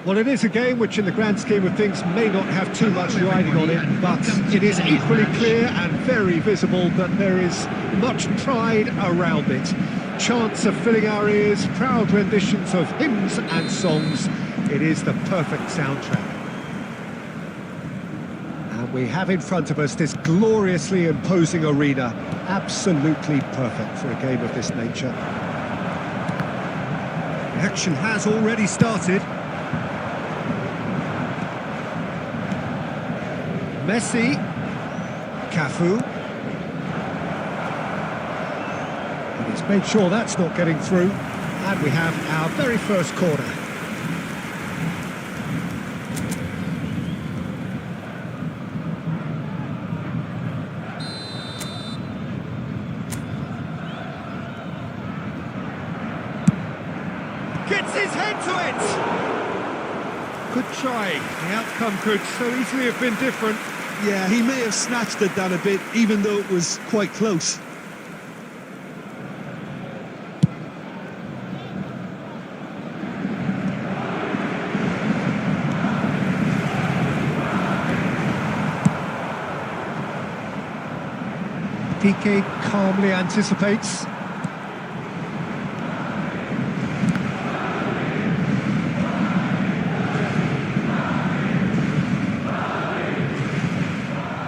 Well, it is a game which in the grand scheme of things may not have too much riding on it, but it is equally clear and very visible that there is much pride around it. Chants are filling our ears, proud renditions of hymns and songs. It is the perfect soundtrack. And we have in front of us this gloriously imposing arena, absolutely perfect for a game of this nature. The action has already started. Messi, Cafu, and he's made sure that's not getting through, and we have our very first corner. Gets his head to it! Good try, the outcome could so easily have been different. Yeah, he may have snatched at that a bit, even though it was quite close. Piqué calmly anticipates.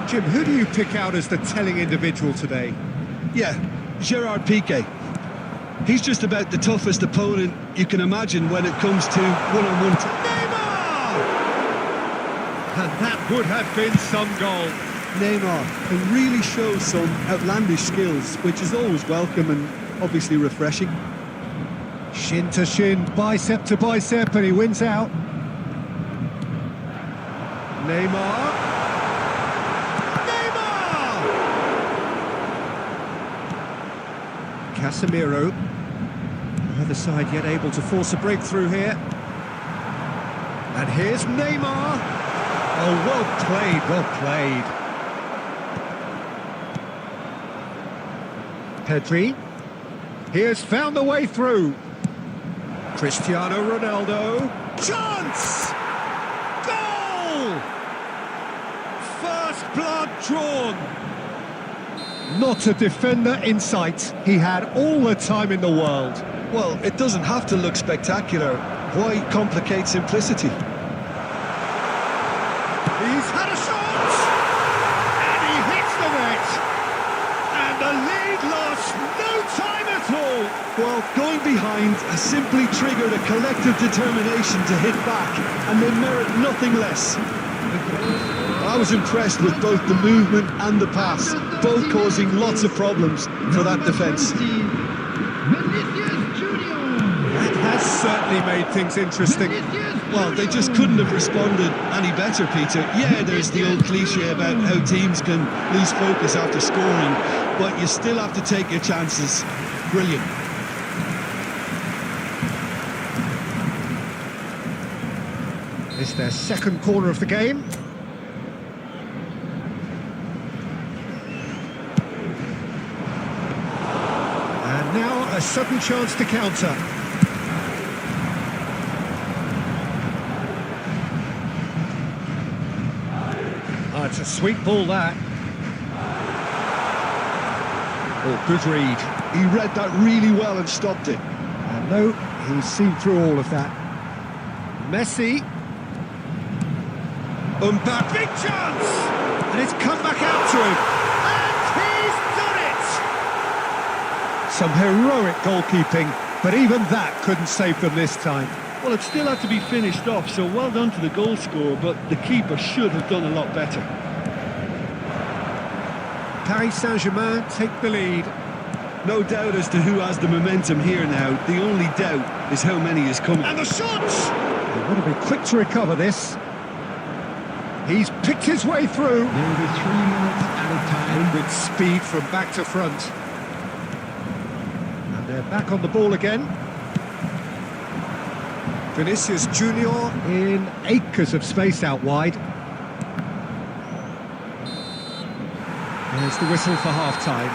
Jim, who do you pick out as the telling individual today? Yeah, Gerard Piqué. He's just about the toughest opponent you can imagine when it comes to one-on-one. Neymar! And that would have been some goal. Neymar can really show some outlandish skills, which is always welcome and obviously refreshing. Shin to shin, bicep to bicep, and he wins out. Neymar. Casemiro, the other side yet able to force a breakthrough here. And here's Neymar. Oh, well played, well played. Pedri, he has found the way through. Cristiano Ronaldo. Chance! Goal! First blood drawn. Not a defender in sight. He had all the time in the world. Well, it doesn't have to look spectacular. Why complicate simplicity? He's had a shot! And he hits the net! And the lead lost no time at all! Well, going behind has simply triggered a collective determination to hit back, and they merit nothing less. I was impressed with both the movement and the pass, both causing lots of problems for that defence. That has certainly made things interesting. Well, they just couldn't have responded any better, Peter. Yeah, there's the old cliche about how teams can lose focus after scoring, but you still have to take your chances. Brilliant. It's their second corner of the game. And now a sudden chance to counter. Oh, it's a sweet ball, that. Oh, good read. He read that really well and stopped it. And no, he's seen through all of that. Messi. Mbappe, big chance! And it's come back out to him. And he's done it! Some heroic goalkeeping, but even that couldn't save them this time. Well, it still had to be finished off, so well done to the goal scorer, but the keeper should have done a lot better. Paris Saint-Germain take the lead. No doubt as to who has the momentum here now. The only doubt is how many is coming. And the shots! They want to be quick to recover this. He's picked his way through. Maybe 3 minutes at a time. With speed from back to front. And they're back on the ball again. Vinicius Junior in acres of space out wide. There's the whistle for half-time.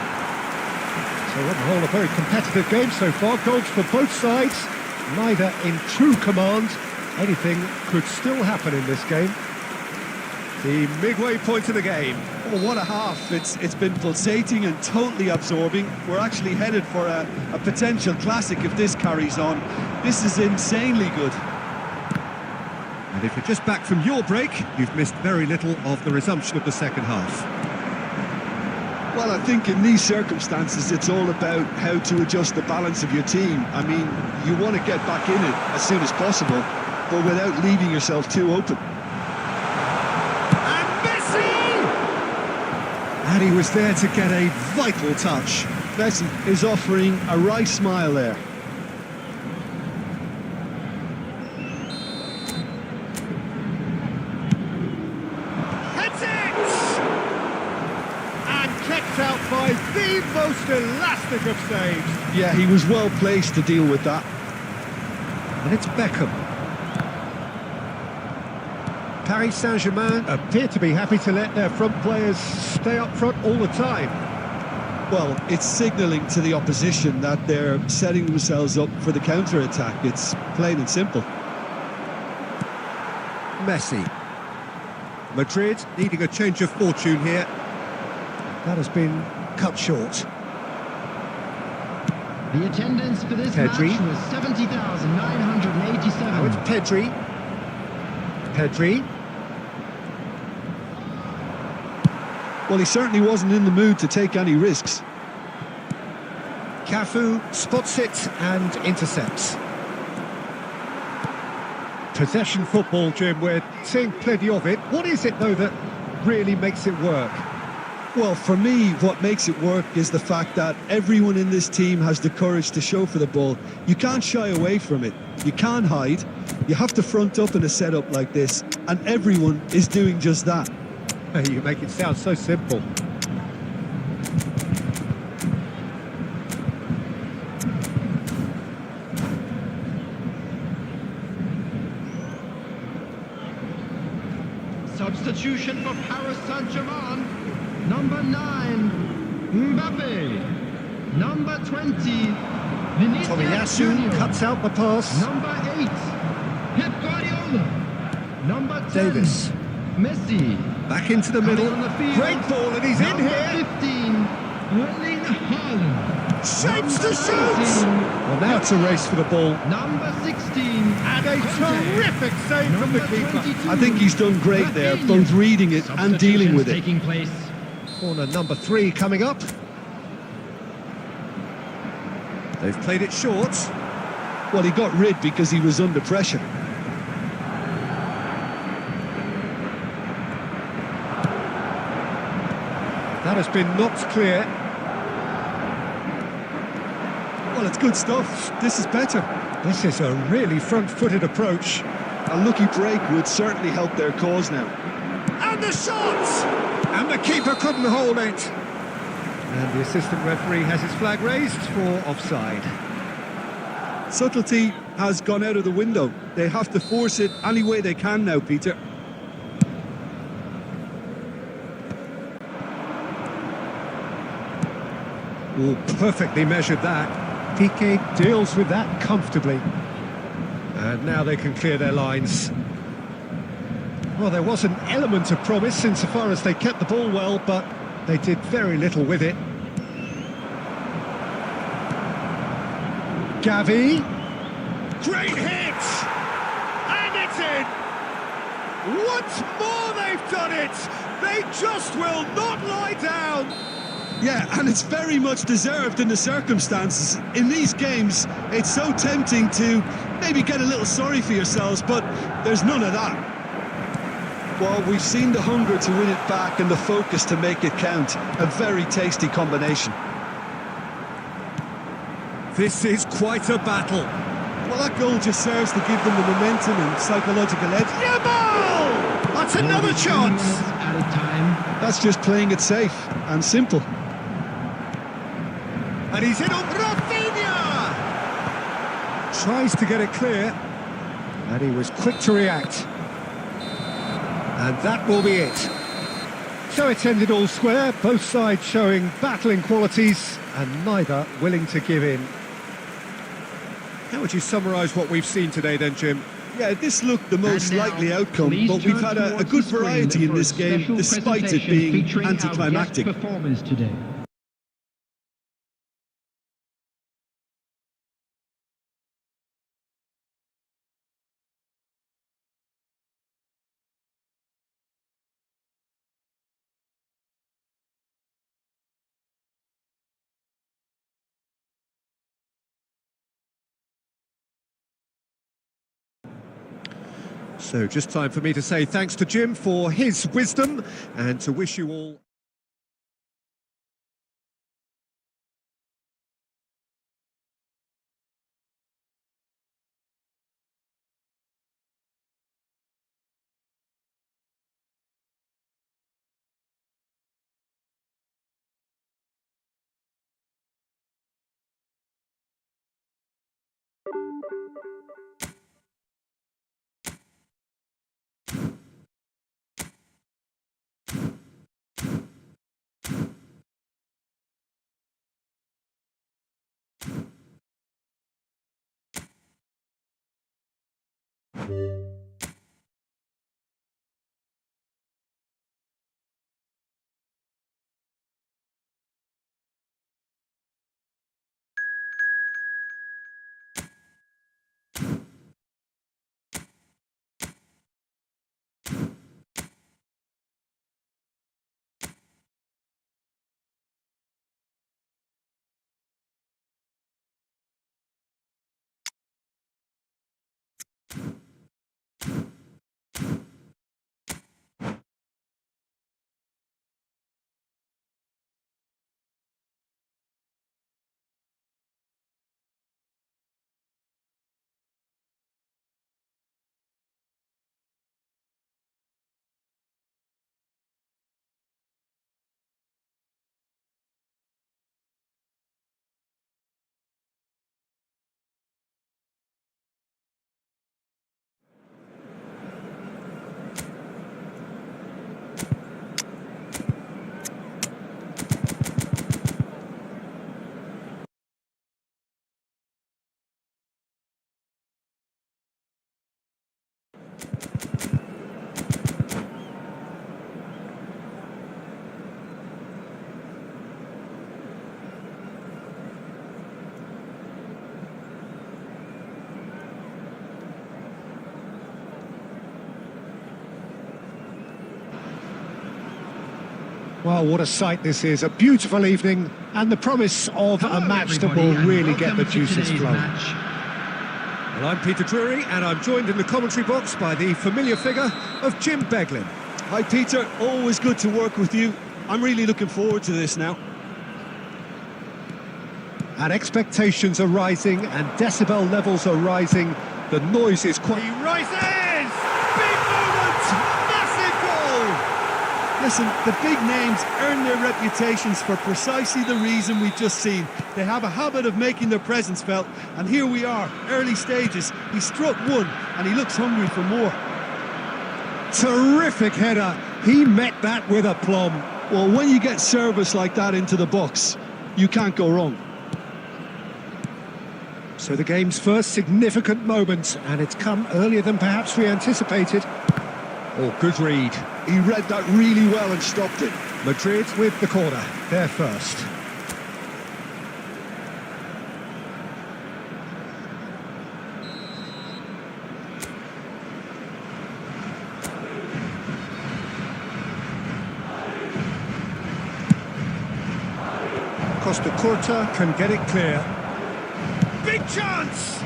So on the whole, a very competitive game so far. Goals for both sides, neither in true command. Anything could still happen in this game. The midway point of the game. Oh, what a half. It's been pulsating and totally absorbing. We're actually headed for a potential classic if this carries on. This is insanely good. And if you're just back from your break, you've missed very little of the resumption of the second half. Well, I think in these circumstances, it's all about how to adjust the balance of your team. I mean, you want to get back in it as soon as possible, but without leaving yourself too open. And Messi! And he was there to get a vital touch. Messi is offering a wry smile there. Out by the most elastic of saves. Yeah, he was well placed to deal with that. And it's Beckham. Paris Saint-Germain appear to be happy to let their front players stay up front all the time. Well, it's signalling to the opposition that they're setting themselves up for the counter-attack. It's plain and simple. Messi. Madrid needing a change of fortune here. That has been cut short. The attendance for this Pedri. match was 70,987. Now it's Pedri. Pedri. Well, he certainly wasn't in the mood to take any risks. Cafu spots it and intercepts. Possession football, Jim, we're seeing plenty of it. What is it, though, that really makes it work? Well, for me, what makes it work is the fact that everyone in this team has the courage to show for the ball. You can't shy away from it. You can't hide. You have to front up in a setup like this, and everyone is doing just that. You make it sound so simple. Substitution for Paris Saint-Germain. Number 9, Mbappe. Number 20, Vinicius Tomiyasu Junior. cuts out the pass. Number 8, Pep Guardiola. Number 10, Davis. Messi. Back into the middle. On the field. Great ball, and he's in Number here. 15, Erling Haaland. Shapes to Number shoot. 19, Well, now it's a race for the ball. Number 16, And a terrific save from the Number keeper. 22, I think he's done great there, both reading it and dealing with it. taking place. Corner number 3 coming up. They've played it short. Well, he got rid because he was under pressure. That has been knocked clear. Well, it's good stuff. This is better. This is a really front-footed approach. A lucky break would certainly help their cause now. And the shot! And the keeper couldn't hold it. And the assistant referee has his flag raised for offside. Subtlety has gone out of the window. They have to force it any way they can now, Peter. Oh, perfectly measured that. Piqué deals with that comfortably. And now they can clear their lines. Well, there was an element of promise insofar as they kept the ball well, but they did very little with it. Gavi. Great hit! And it's in! Once more they've done it! They just will not lie down! Yeah, and it's very much deserved in the circumstances. In these games, it's so tempting to maybe get a little sorry for yourselves, but there's none of that. Well, we've seen the hunger to win it back and the focus to make it count. A very tasty combination. This is quite a battle. Well, that goal just serves to give them the momentum and psychological edge. Yamal! That's another chance! At a time. That's just playing it safe and simple. And he's in on Rafinha! Tries to get it clear. And he was quick to react. And that will be it. So it's ended all square, both sides showing battling qualities and neither willing to give in. How would you summarise what we've seen today then, Jim? Yeah, this looked the most And now, likely outcome, please but we've turn had a towards good the screen variety in for a this game, special despite it presentation being featuring our anticlimactic. guest performers today. So just time for me to say thanks to Jim for his wisdom and to wish you all... Well, what a sight this is. A beautiful evening and the promise of a match that will really get the juices flowing. Well, I'm Peter Drury and I'm joined in the commentary box by the familiar figure of Jim Beglin. Hi Peter, always good to work with you. I'm really looking forward to this now. And expectations are rising and decibel levels are rising. The noise is quite... He rises! Big moment! Massive goal! Listen, the big names earn their reputations for precisely the reason we've just seen. They have a habit of making their presence felt, and here we are, early stages. He struck one, and he looks hungry for more. Terrific header. He met that with aplomb. Well, when you get service like that into the box, you can't go wrong. So the game's first significant moment, and it's come earlier than perhaps we anticipated. Oh, good read. He read that really well and stopped it. Madrid with the corner, they're first. Costa Curta can get it clear. Big chance!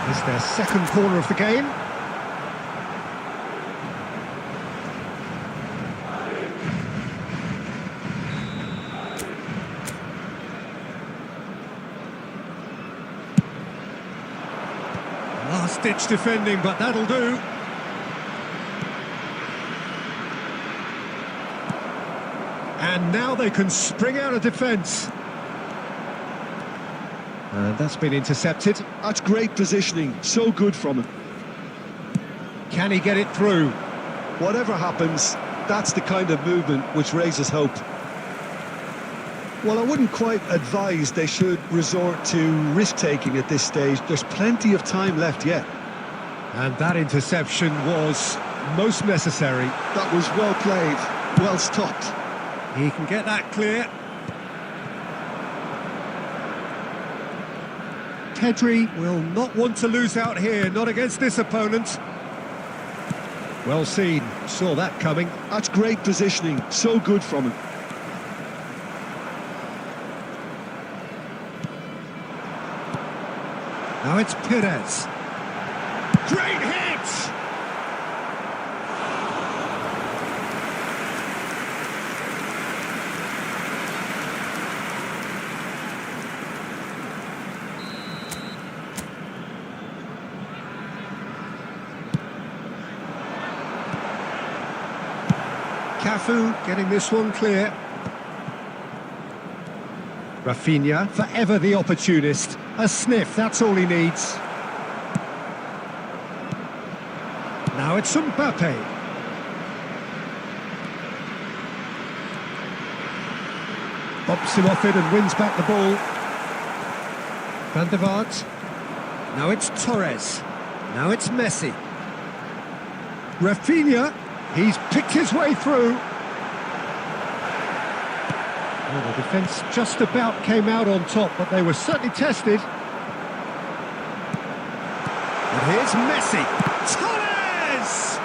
It's their second corner of the game. Last-ditch defending, but that'll do. And now they can spring out of defence. And that's been intercepted. That's great positioning, so good from him. Can he get it through? Whatever happens, that's the kind of movement which raises hope. Well, I wouldn't quite advise they should resort to risk-taking at this stage. There's plenty of time left yet. And that interception was most necessary. That was well played, well stopped. He can get that clear. Pedri will not want to lose out here, not against this opponent. Well seen, saw that coming. That's great positioning, so good from him. Now it's Perez. Great hit! Cafu getting this one clear. Rafinha, forever the opportunist. A sniff, that's all he needs. Now it's Mbappe. Bops him off it and wins back the ball. Van der Vaart. Now it's Torres. Now it's Messi. Rafinha. He's picked his way through. Well, the defence just about came out on top, but they were certainly tested. And here's Messi. Torres!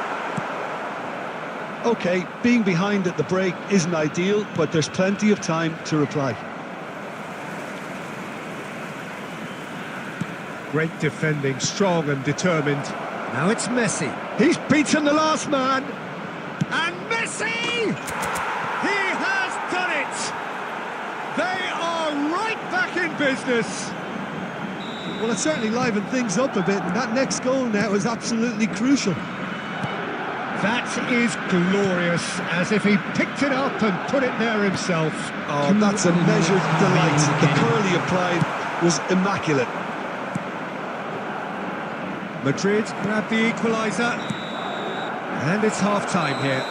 OK, being behind at the break isn't ideal, but there's plenty of time to reply. Great defending, strong and determined. Now it's Messi. He's beaten the last man. And Messi! He has done it! They are right back in business. Well, it certainly livened things up a bit, and that next goal now is absolutely crucial. That is glorious, as if he picked it up and put it there himself. Oh, that's a measured delight. The curl he applied was immaculate. Madrid grab the equaliser. And it's half-time here.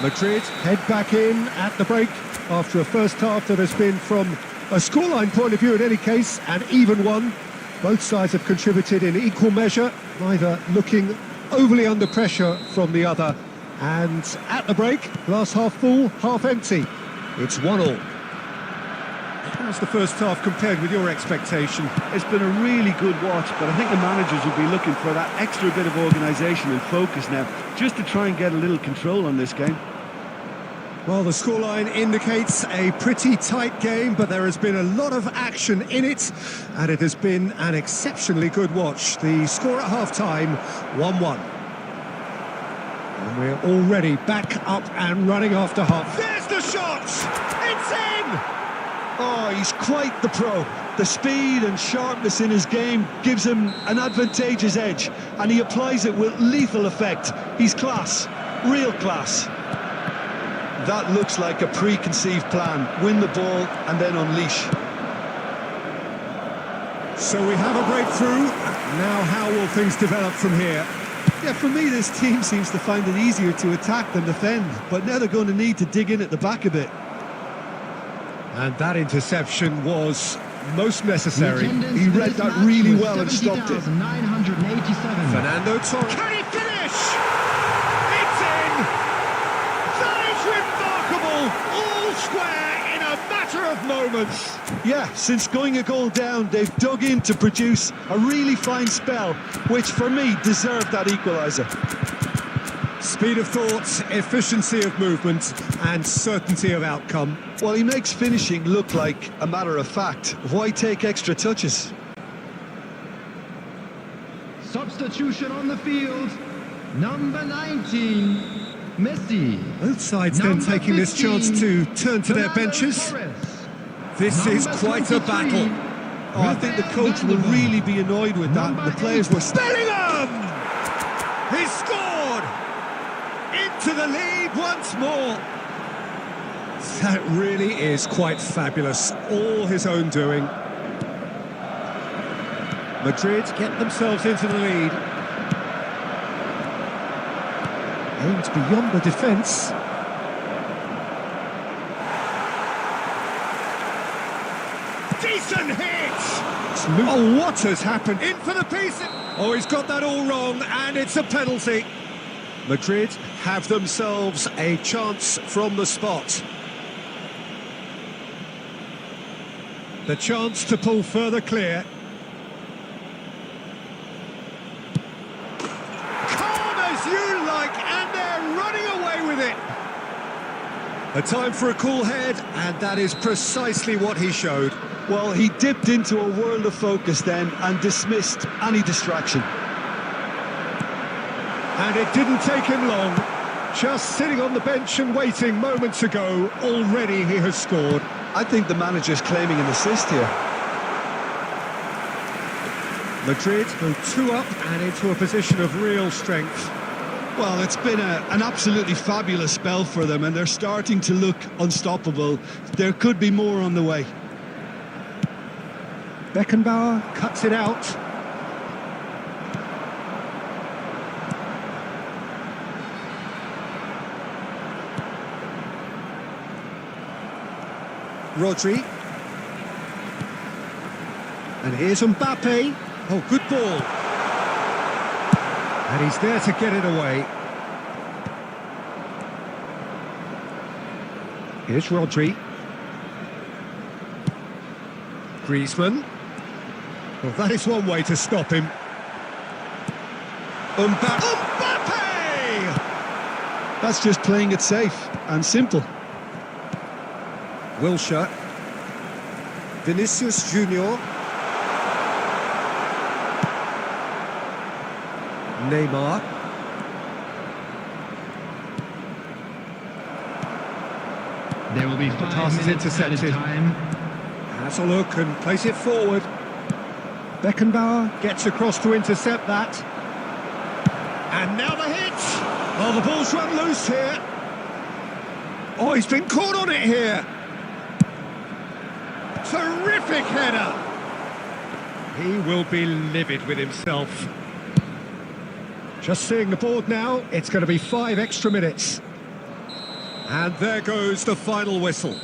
Madrid head back in at the break after a first half that has been, from a scoreline point of view in any case, an even one. Both sides have contributed in equal measure, neither looking overly under pressure from the other. And at the break, glass half full, half empty. It's 1-1. How's the first half compared with your expectation? It's been a really good watch, but I think the managers will be looking for that extra bit of organisation and focus now, just to try and get a little control on this game. Well, the scoreline indicates a pretty tight game, but there has been a lot of action in it, and it has been an exceptionally good watch. The score at half-time, 1-1. And we're already back up and running after half. There's the shot! It's in! Oh, he's quite the pro. The speed and sharpness in his game gives him an advantageous edge, and he applies it with lethal effect. He's class, real class. That looks like a preconceived plan. Win the ball and then unleash. So we have a breakthrough. Now how will things develop from here? Yeah, for me, this team seems to find it easier to attack than defend, but now they're going to need to dig in at the back a bit. And that interception was most necessary. He read that really well and stopped it. 987. Fernando Torres. Can he finish? It's in! That is remarkable! All square in a matter of moments. Yeah, since going a goal down, they've dug in to produce a really fine spell, which for me deserved that equaliser. Speed of thought, efficiency of movement, and certainty of outcome. Well, he makes finishing look like a matter of fact. Why take extra touches? Substitution on the field. Number 19, Messi. Both sides then taking this chance to turn to their benches. This is quite a battle. Oh, I think the coach will really be annoyed with that. The players were... Bellingham! He scored! Into the lead once more. That really is quite fabulous. All his own doing. Madrid get themselves into the lead. Aimed beyond the defence. Decent hit! Oh, what has happened? In for the piece! Oh, he's got that all wrong, and it's a penalty. Madrid have themselves a chance from the spot. The chance to pull further clear. Calm as you like, and they're running away with it. A time for a cool head, and that is precisely what he showed. Well, he dipped into a world of focus then and dismissed any distraction. And it didn't take him long. Just sitting on the bench and waiting moments ago, already he has scored. I think the manager's claiming an assist here. Madrid go 2 up and into a position of real strength. Well, it's been an absolutely fabulous spell for them, and they're starting to look unstoppable. There could be more on the way. Beckenbauer cuts it out. Rodri. And here's Mbappe. Oh, good ball. And he's there to get it away. Here's Rodri. Griezmann. Well, that is one way to stop him. Mbappe! That's just playing it safe and simple. Wilshere. Vinicius Junior. Neymar. There will be 5 pass is minutes intercepted. added time. Has a look and plays it forward. Beckenbauer gets across to intercept that. And now the hit! Oh, the ball's run loose here. Oh, he's been caught on it here. Terrific header. He will be livid with himself. Just seeing the board now, it's going to be 5 extra minutes. And there goes the final whistle.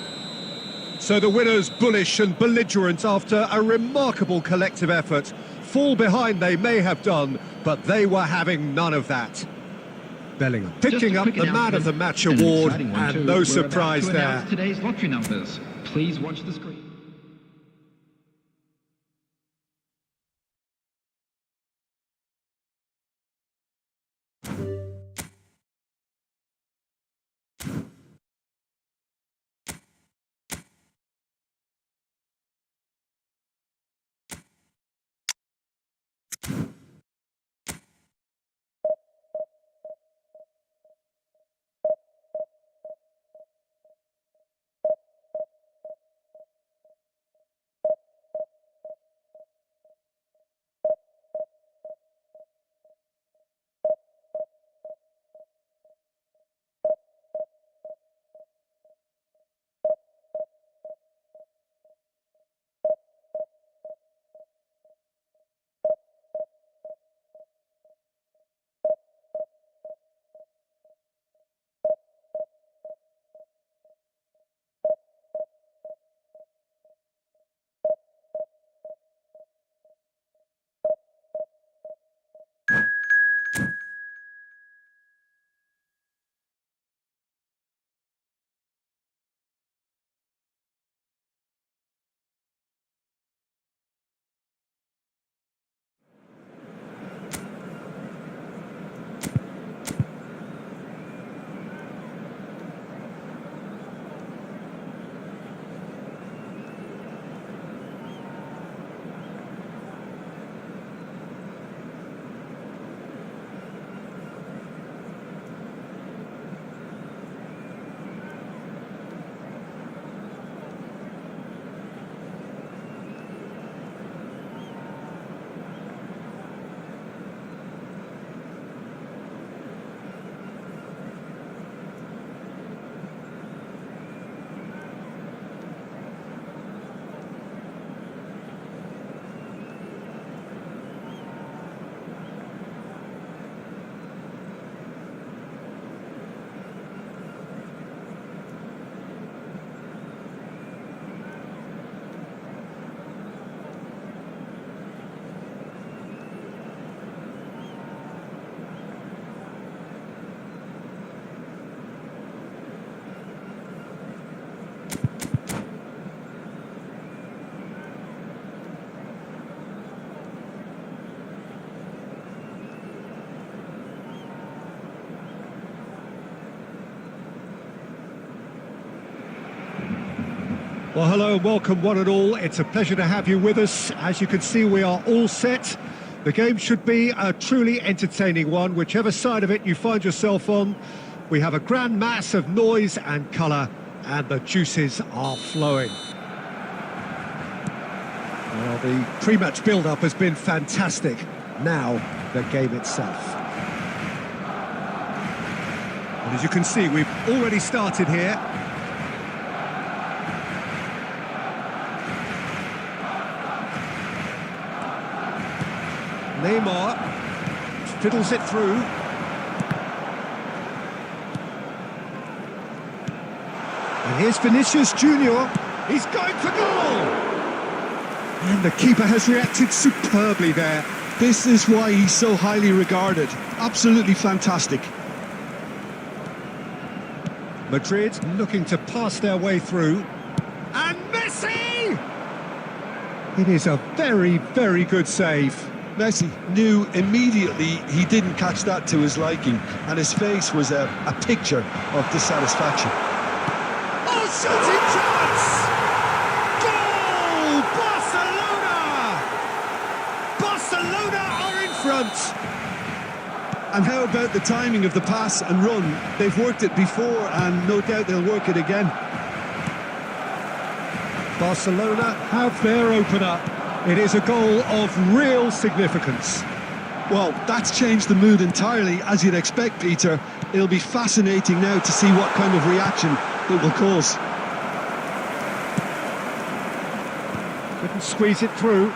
So the winners, bullish and belligerent after a remarkable collective effort. Fall behind they may have done, but they were having none of that. Bellingham picking up the Man of the Match award, and no surprise there. Today's lottery numbers. Please watch the screen. Well, hello and welcome one and all. It's a pleasure to have you with us. As you can see, we are all set. The game should be a truly entertaining one, whichever side of it you find yourself on. We have a grand mass of noise and colour, and the juices are flowing. Well, the pre-match build-up has been fantastic. Now, the game itself. And as you can see, we've already started here. Neymar fiddles it through. And here's Vinicius Junior. He's going for goal! And the keeper has reacted superbly there. This is why he's so highly regarded. Absolutely fantastic. Madrid looking to pass their way through. And Messi! It is a very, very good save. Messi knew immediately he didn't catch that to his liking, and his face was a picture of dissatisfaction. Oh, shooting chance! Goal! Barcelona! Barcelona are in front! And how about the timing of the pass and run? They've worked it before, and no doubt they'll work it again. Barcelona have their opener. It is a goal of real significance. Well, that's changed the mood entirely, as you'd expect, Peter. It'll be fascinating now to see what kind of reaction it will cause. Couldn't squeeze it through.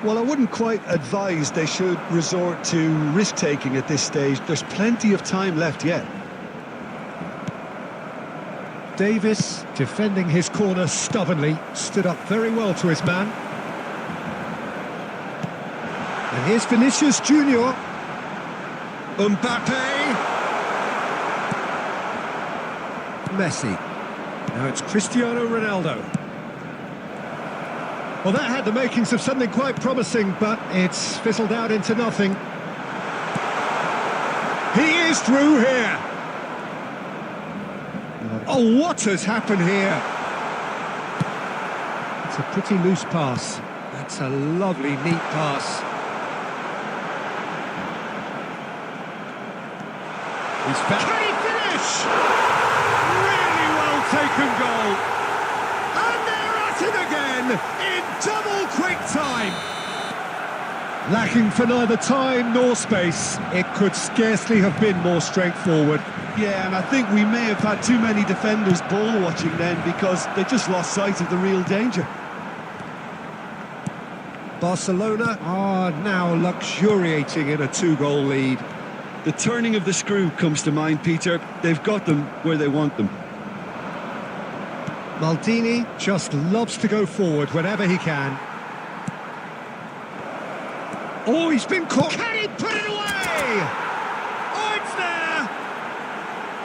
Well, I wouldn't quite advise they should resort to risk-taking at this stage. There's plenty of time left yet. Davis, defending his corner stubbornly, stood up very well to his man. And here's Vinicius Junior. Mbappe. Messi. Now it's Cristiano Ronaldo. Well, that had the makings of something quite promising, but it's fizzled out into nothing. He is through here. Oh, what has happened here? It's a pretty loose pass. That's a lovely, neat pass. He's back. Can he finish? Really well taken goal. And they're at it again in double quick time. Lacking for neither time nor space, it could scarcely have been more straightforward. Yeah, and I think we may have had too many defenders ball watching then, because they just lost sight of the real danger. Barcelona are now luxuriating in a 2-goal lead. The turning of the screw comes to mind, Peter. They've got them where they want them. Maldini just loves to go forward whenever he can. Oh, he's been caught. Can he put it away? Oh, it's there!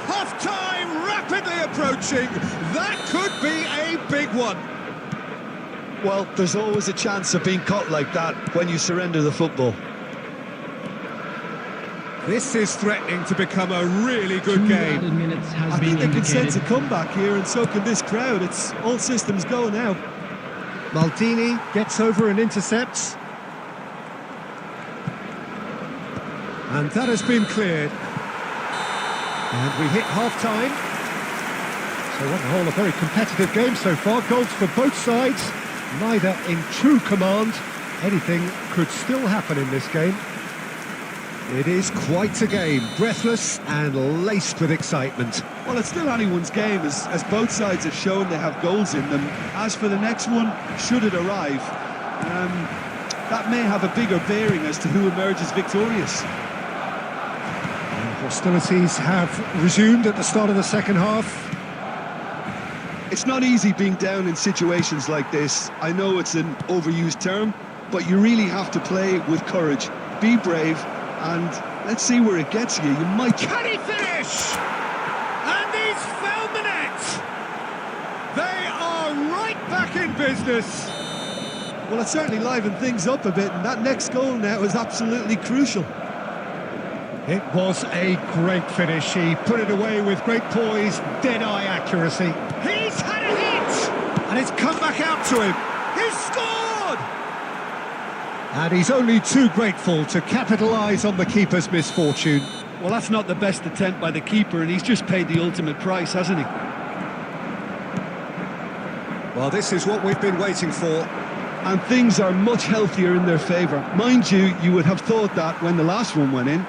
Half-time rapidly approaching. That could be a big one. Well, there's always a chance of being caught like that when you surrender the football. This is threatening to become a really good game. I think they can sense a comeback here, and so can this crowd. It's all systems go now. Maldini gets over and intercepts. And that has been cleared. And we hit half-time. So on the whole, a very competitive game so far. Goals for both sides, neither in true command. Anything could still happen in this game. It is quite a game, breathless and laced with excitement. Well, it's still anyone's game, as both sides have shown they have goals in them. As for the next one, should it arrive, that may have a bigger bearing as to who emerges victorious. Hostilities have resumed at the start of the second half. It's not easy being down in situations like this. I know it's an overused term, but you really have to play with courage. Be brave, and let's see where it gets you. You might... Can he finish? And he's found the net! They are right back in business. Well, it certainly livened things up a bit, and that next goal now is absolutely crucial. It was a great finish. He put it away with great poise, dead-eye accuracy. He's had a hit! And it's come back out to him. He's scored! And he's only too grateful to capitalise on the keeper's misfortune. Well, that's not the best attempt by the keeper, and he's just paid the ultimate price, hasn't he? Well, this is what we've been waiting for. And things are much healthier in their favour. Mind you, you would have thought that when the last one went in.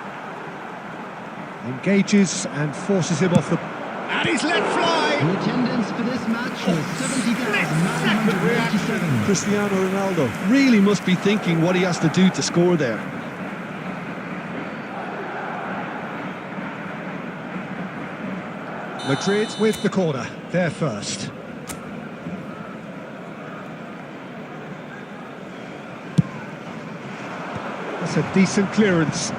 Engages and forces him off the... And he's let fly! The attendance for this match was 70,987. Cristiano Ronaldo really must be thinking what he has to do to score there. Madrid with the corner, they're first. That's a decent clearance.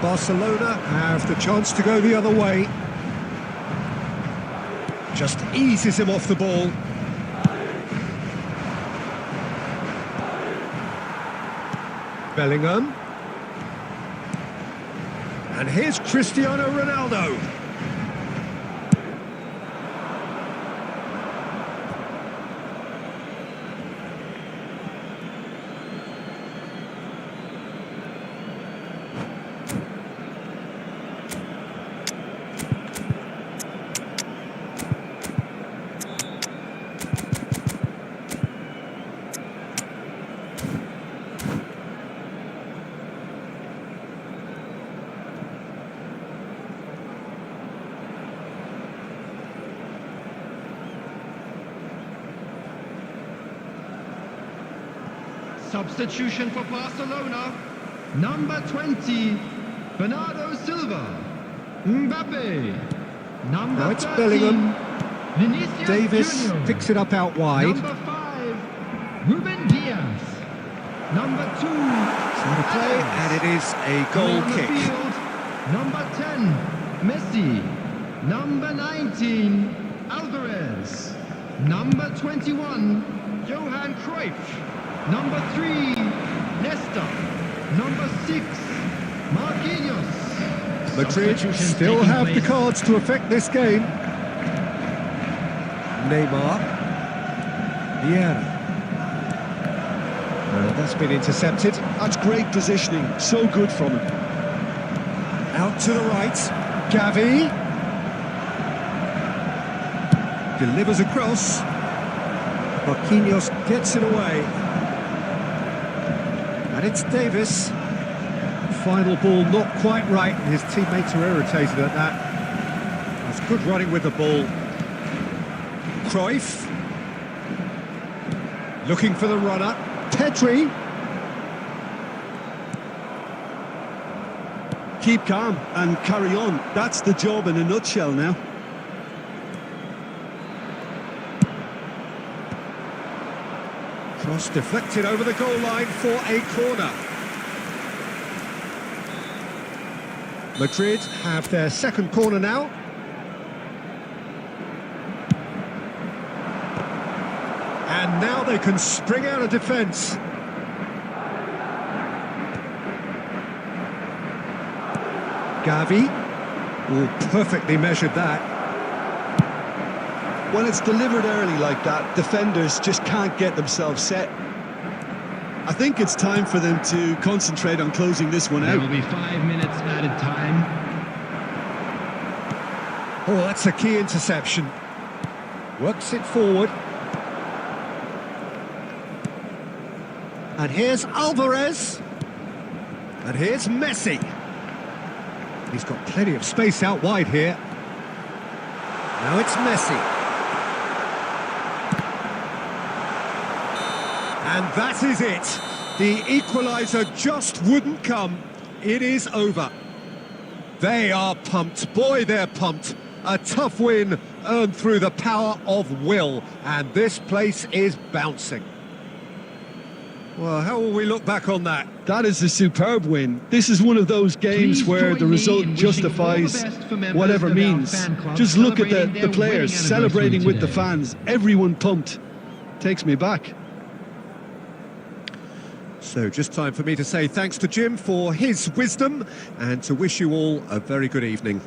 Barcelona have the chance to go the other way. Just eases him off the ball. Bellingham. And here's Cristiano Ronaldo. Substitution for Barcelona. Number 20, Bernardo Silva. Mbappe. Number Now it's 13, Bellingham. Vinicius Davis Junior. picks it up out wide. Number 5, Ruben Diaz. Number 2, Out of play, and it is a goal on the kick. field, number 10, Messi. Number 19, Alvarez. Number 21, Johan Cruyff. Number 3, Nesta. Number 6, Marquinhos. Madrid Substitutions still taking have the place. cards to affect this game. Neymar. Vieira. That's been intercepted. That's great positioning, so good from him. Out to the right. Gavi. Delivers across. Marquinhos gets it away. And it's Davis. Final ball not quite right, and his teammates are irritated at that. That's good running with the ball. Cruyff. Looking for the runner. Pedri. Keep calm and carry on. That's the job in a nutshell now. Cross deflected over the goal line for a corner. Madrid have their second corner now. And now they can spring out of defence. Gavi. Oh, perfectly measured that. When it's delivered early like that, defenders just can't get themselves set. I think it's time for them to concentrate on closing this one There will out. be 5 minutes added time. Oh, that's a key interception. Works it forward. And here's Alvarez. And here's Messi. He's got plenty of space out wide here. Now it's Messi. And that is it. The equaliser just wouldn't come. It is over. They are pumped. Boy, they're pumped. A tough win earned through the power of will. And this place is bouncing. Well, how will we look back on that? That is a superb win. This is one of those games Please where join the me result in wishing all the justifies best for members whatever of our means. fan club Just look at celebrating the their players wedding celebrating with the anniversary fans. Everyone pumped. Takes me back. So just time for me to say thanks to Jim for his wisdom and to wish you all a very good evening.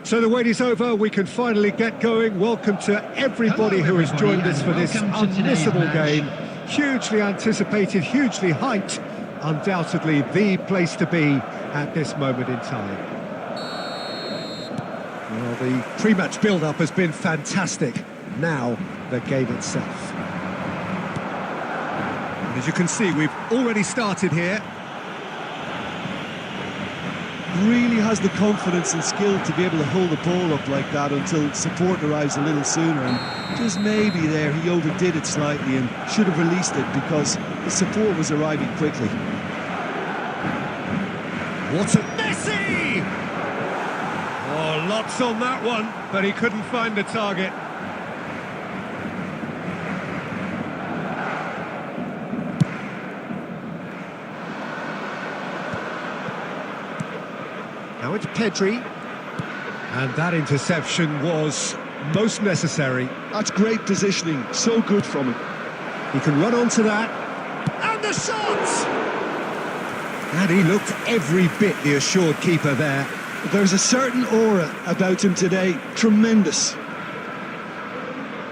So the wait is over, we can finally get going. Welcome to everybody who has joined us for this unmissable game. Hugely anticipated, hugely hyped. Undoubtedly the place to be at this moment in time. Well, the pre-match build-up has been fantastic. Now, the game itself. And as you can see, we've already started here. Really has the confidence and skill to be able to hold the ball up like that until support arrives a little sooner, and just maybe there he overdid it slightly and should have released it because the support was arriving quickly. What a Messi! Oh, lots on that one, but he couldn't find the target. Now it's Pedri, and that interception was most necessary. That's great positioning, so good from him. He can run onto that, and the shot! And he looked every bit the assured keeper there. There's a certain aura about him today, tremendous.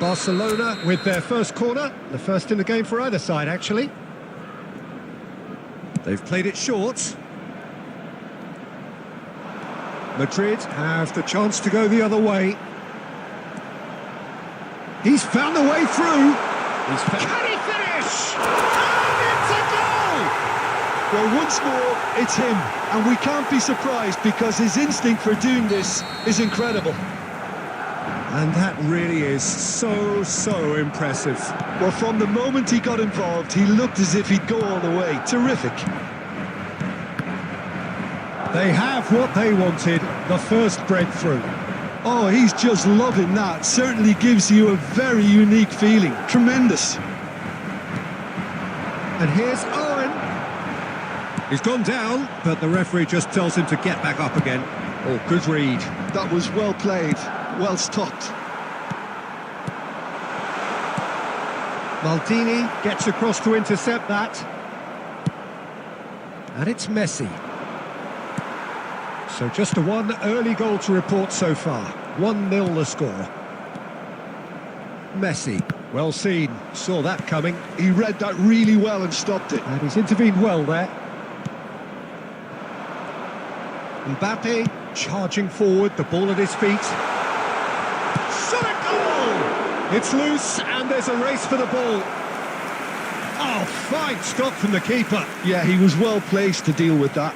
Barcelona with their first corner, the first in the game for either side actually. They've played it short. Madrid have the chance to go the other way. He's found a way through. Can he finish? And it's a goal! Well, once more, it's him, and we can't be surprised because his instinct for doing this is incredible. And that really is so impressive. Well, from the moment he got involved, he looked as if he'd go all the way. Terrific. They have what they wanted, the first breakthrough. Oh, he's just loving that. Certainly gives you a very unique feeling. Tremendous. And here's Owen. He's gone down, but the referee just tells him to get back up again. Oh, good read. That was well played, well stopped. Maldini gets across to intercept that. And it's Messi. So just a one early goal to report so far. 1-0 the score. Messi, well seen, saw that coming. He read that really well and stopped it. And he's intervened well there. Mbappe charging forward, the ball at his feet. Shot a goal! It's loose and there's a race for the ball. Oh, fine stop from the keeper. Yeah, he was well placed to deal with that.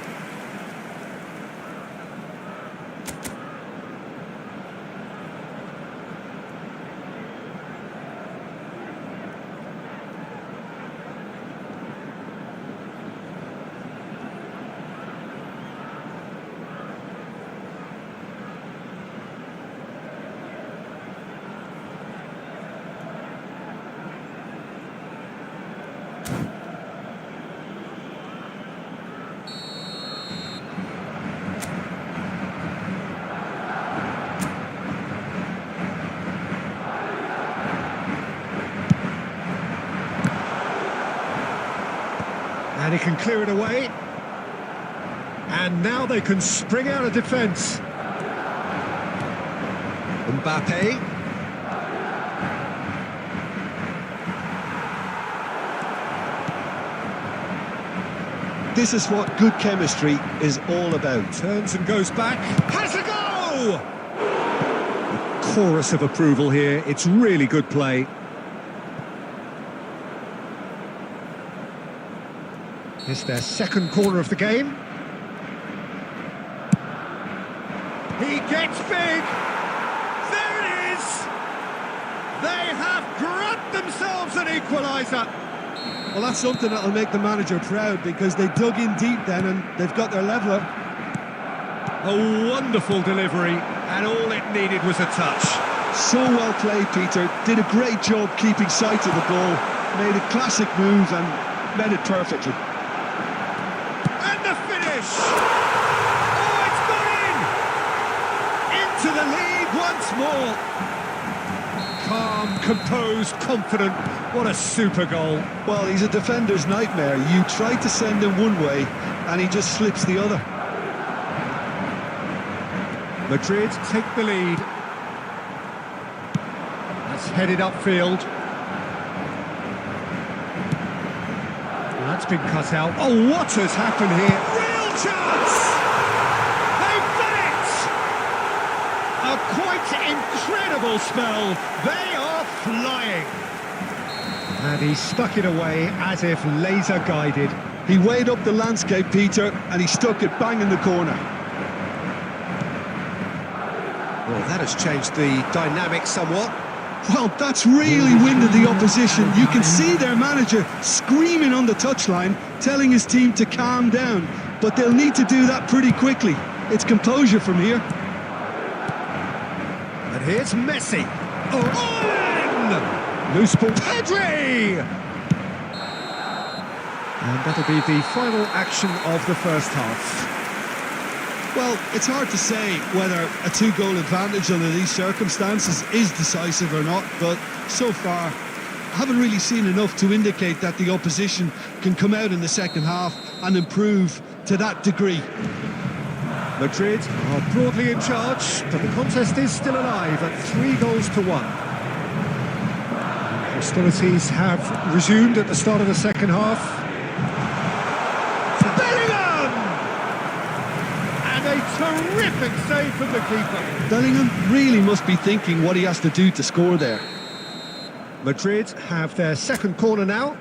He can clear it away. And now they can spring out of defence. Mbappe. This is what good chemistry is all about. Turns and goes back. Has a go! A chorus of approval here. It's really good play. It's their second corner of the game. He gets big. There it is. They have grabbed themselves an equaliser. Well, that's something that'll make the manager proud, because they dug in deep then and they've got their leveller. A wonderful delivery, and all it needed was a touch. So well played, Peter. Did a great job keeping sight of the ball. Made a classic move and made it perfectly. And the finish! Oh, it's gone in! Into the lead once more. Calm, composed, confident. What a super goal. Well, he's a defender's nightmare. You try to send him one way and he just slips the other. Madrid take the lead. That's headed upfield. That's been cut out. Oh, what has happened here? Real chance! They've done it! A quite incredible spell. They are flying. And he stuck it away as if laser guided. He weighed up the landscape, Peter, and he stuck it bang in the corner. Well, that has changed the dynamic somewhat. Well, that's really winded the opposition. You can see their manager screaming on the touchline, telling his team to calm down. But they'll need to do that pretty quickly. It's composure from here. And here's Messi. Oh, loose ball, Pedri! And that'll be the final action of the first half. Well, it's hard to say whether a two-goal advantage under these circumstances is decisive or not, but so far I haven't really seen enough to indicate that the opposition can come out in the second half and improve to that degree. Madrid are broadly in charge, but the contest is still alive at 3-1. Hostilities have resumed at the start of the second half. Bellingham! And a terrific save from the keeper. Bellingham really must be thinking what he has to do to score there. Madrid have their second corner now.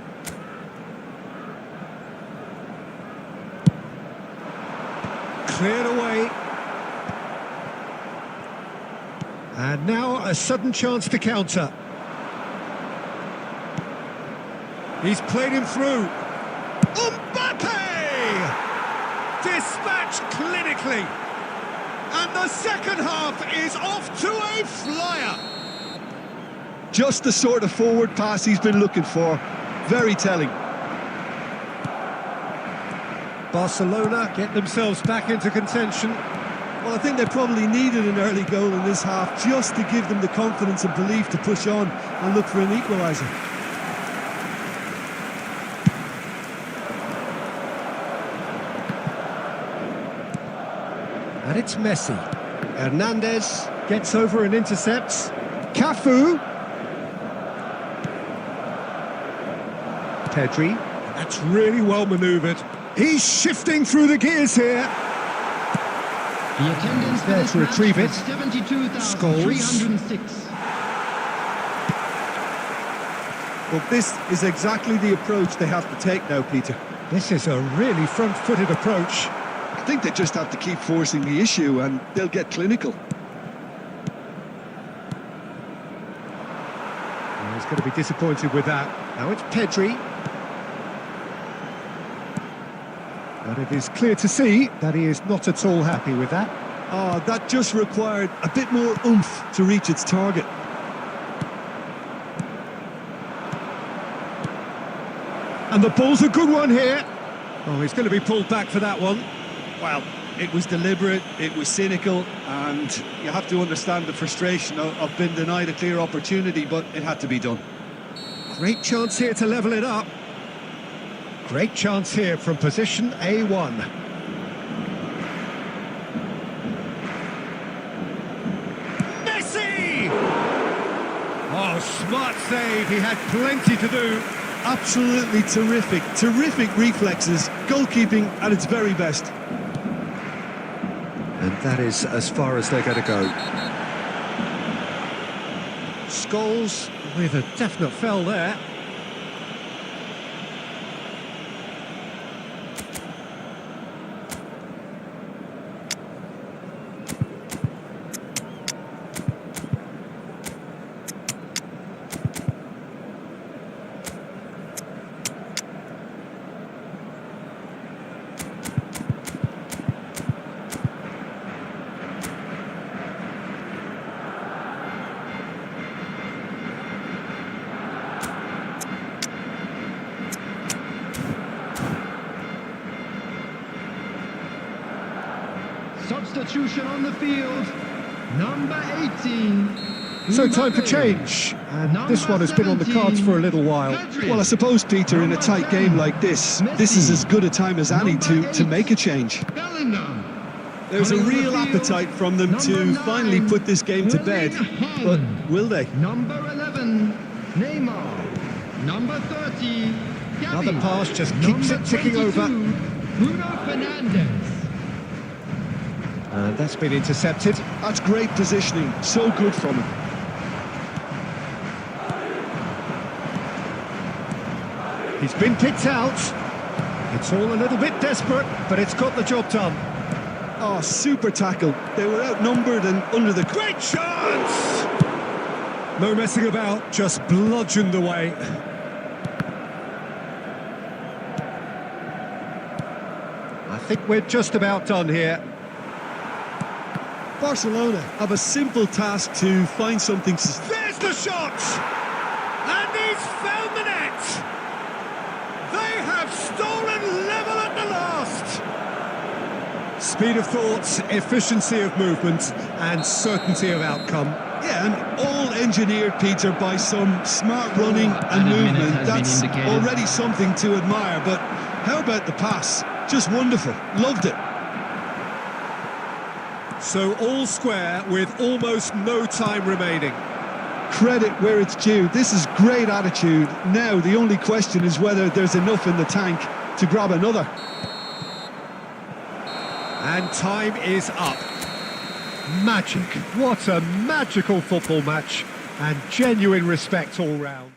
Cleared away. And now a sudden chance to counter. He's played him through. Mbappe! Dispatched clinically. And the second half is off to a flyer. Just the sort of forward pass he's been looking for. Very telling. Barcelona get themselves back into contention. Well, I think they probably needed an early goal in this half just to give them the confidence and belief to push on and look for an equaliser. And it's Messi. Hernandez gets over and intercepts. Cafu. Pedri. That's really well manoeuvred. He's shifting through the gears here. The attendance There to retrieve it. 72,306. Well, this is exactly the approach they have to take now, Peter. This is a really front-footed approach. I think they just have to keep forcing the issue and they'll get clinical. Well, he's going to be disappointed with that. Now it's Pedri. But it is clear to see that he is not at all happy with that. Oh, that just required a bit more oomph to reach its target. And the ball's a good one here. Oh, he's going to be pulled back for that one. Well, it was deliberate, it was cynical, and you have to understand the frustration of being denied a clear opportunity, but it had to be done. Great chance here to level it up. Great chance here from position A1. Messi! Oh, smart save. He had plenty to do. Absolutely terrific. Terrific reflexes. Goalkeeping at its very best. And that is as far as they're going to go. Scholes with a definite foul there. Substitution on the field, number 18. So time for change, and this one has been on the cards for a little while. Well, I suppose, Peter, in a tight game like this is as good a time as any to make a change. Bellingham. There's a real appetite from them to finally put this game to bed, but will they? Number 11, Neymar. Number 30, Gavi. Another pass just keeps it ticking over. Bruno Fernandes. And that's been intercepted. That's great positioning, so good from him. He's been picked out. It's all a little bit desperate, but it's got the job done. Oh, super tackle. They were outnumbered and under the... Great chance! No messing about, just bludgeoned away. I think we're just about done here. Barcelona have a simple task to find something... There's the shot! And he's found the net! They have stolen level at the last! Speed of thought, efficiency of movement, and certainty of outcome. Yeah, and all engineered, Peter, by some smart running and movement. That's already something to admire, but how about the pass? Just wonderful. Loved it. So all square with almost no time remaining. Credit where it's due. This is great attitude. Now the only question is whether there's enough in the tank to grab another. And time is up. Magic. What a magical football match. And genuine respect all round.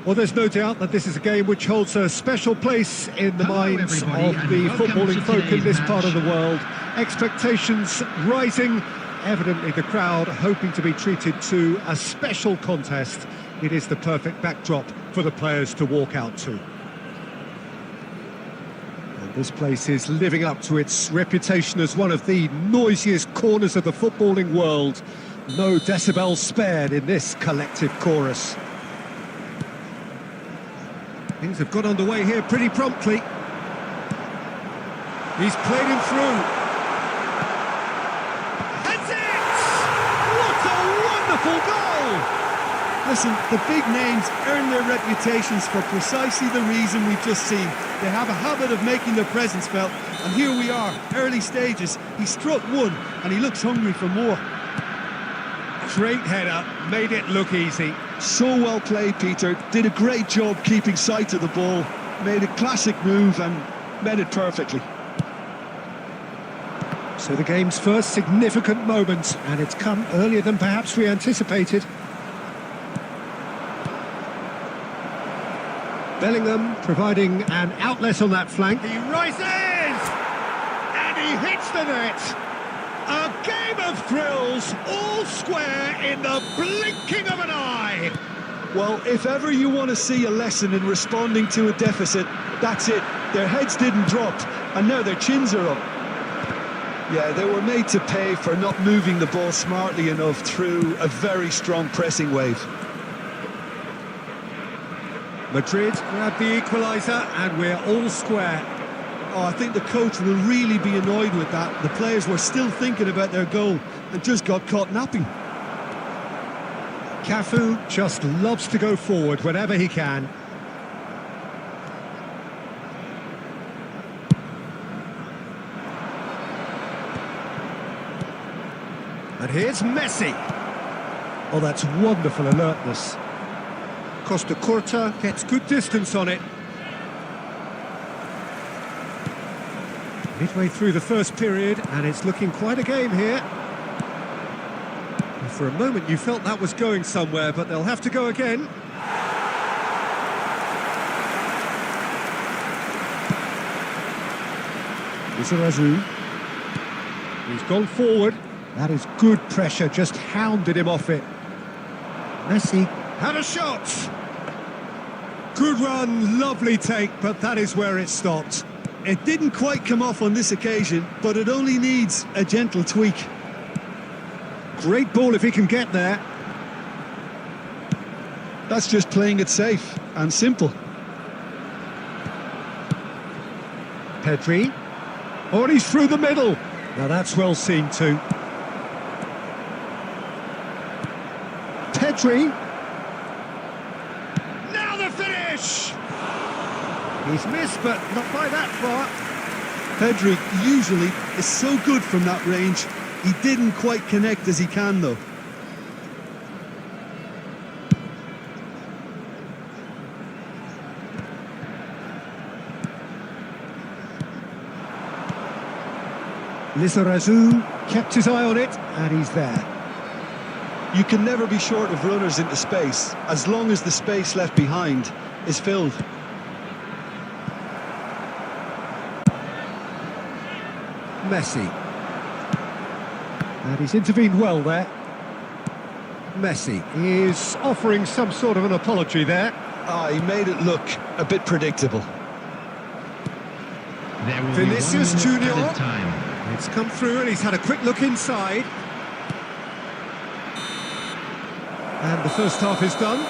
Well, there's no doubt that this is a game which holds a special place in the minds of the footballing folk in this part of the world. Expectations rising, evidently the crowd hoping to be treated to a special contest. It is the perfect backdrop for the players to walk out to. And this place is living up to its reputation as one of the noisiest corners of the footballing world. No decibels spared in this collective chorus. Things have got underway here pretty promptly. He's played him through. That's it! What a wonderful goal! Listen, the big names earn their reputations for precisely the reason we've just seen. They have a habit of making their presence felt, and here we are, early stages. He struck one, and he looks hungry for more. Great header, made it look easy. So well played, Peter. Did a great job keeping sight of the ball. Made a classic move and met it perfectly. So the game's first significant moment, and it's come earlier than perhaps we anticipated. Bellingham providing an outlet on that flank. He rises! And he hits the net! A game of thrills, all square in the blinking of an eye! Well, if ever you want to see a lesson in responding to a deficit, that's it. Their heads didn't drop, and now their chins are up. Yeah, they were made to pay for not moving the ball smartly enough through a very strong pressing wave. Madrid grabbed the equaliser, and we're all square. Oh, I think the coach will really be annoyed with that. The players were still thinking about their goal and just got caught napping. Cafu just loves to go forward whenever he can. And here's Messi. Oh, that's wonderful alertness. Costa Curta gets good distance on it. Midway through the first period, and it's looking quite a game here. And for a moment you felt that was going somewhere, but they'll have to go again. Lizarazu. He's gone forward. That is good pressure, just hounded him off it. Messi had a shot. Good run, lovely take, but that is where it stopped. It didn't quite come off on this occasion, but it only needs a gentle tweak. Great ball if he can get there. That's just playing it safe and simple. Pedri. Oh, and he's through the middle. Now that's well seen too. Pedri. Now the finish! He's missed, but not by that far. Pedri usually is so good from that range. He didn't quite connect as he can, though. Lizarazu kept his eye on it, and he's there. You can never be short of runners into space, as long as the space left behind is filled. Messi. And he's intervened well there. Messi is offering some sort of an apology there. He made it look a bit predictable. Vinicius Junior. It's come through and he's had a quick look inside. And the first half is done.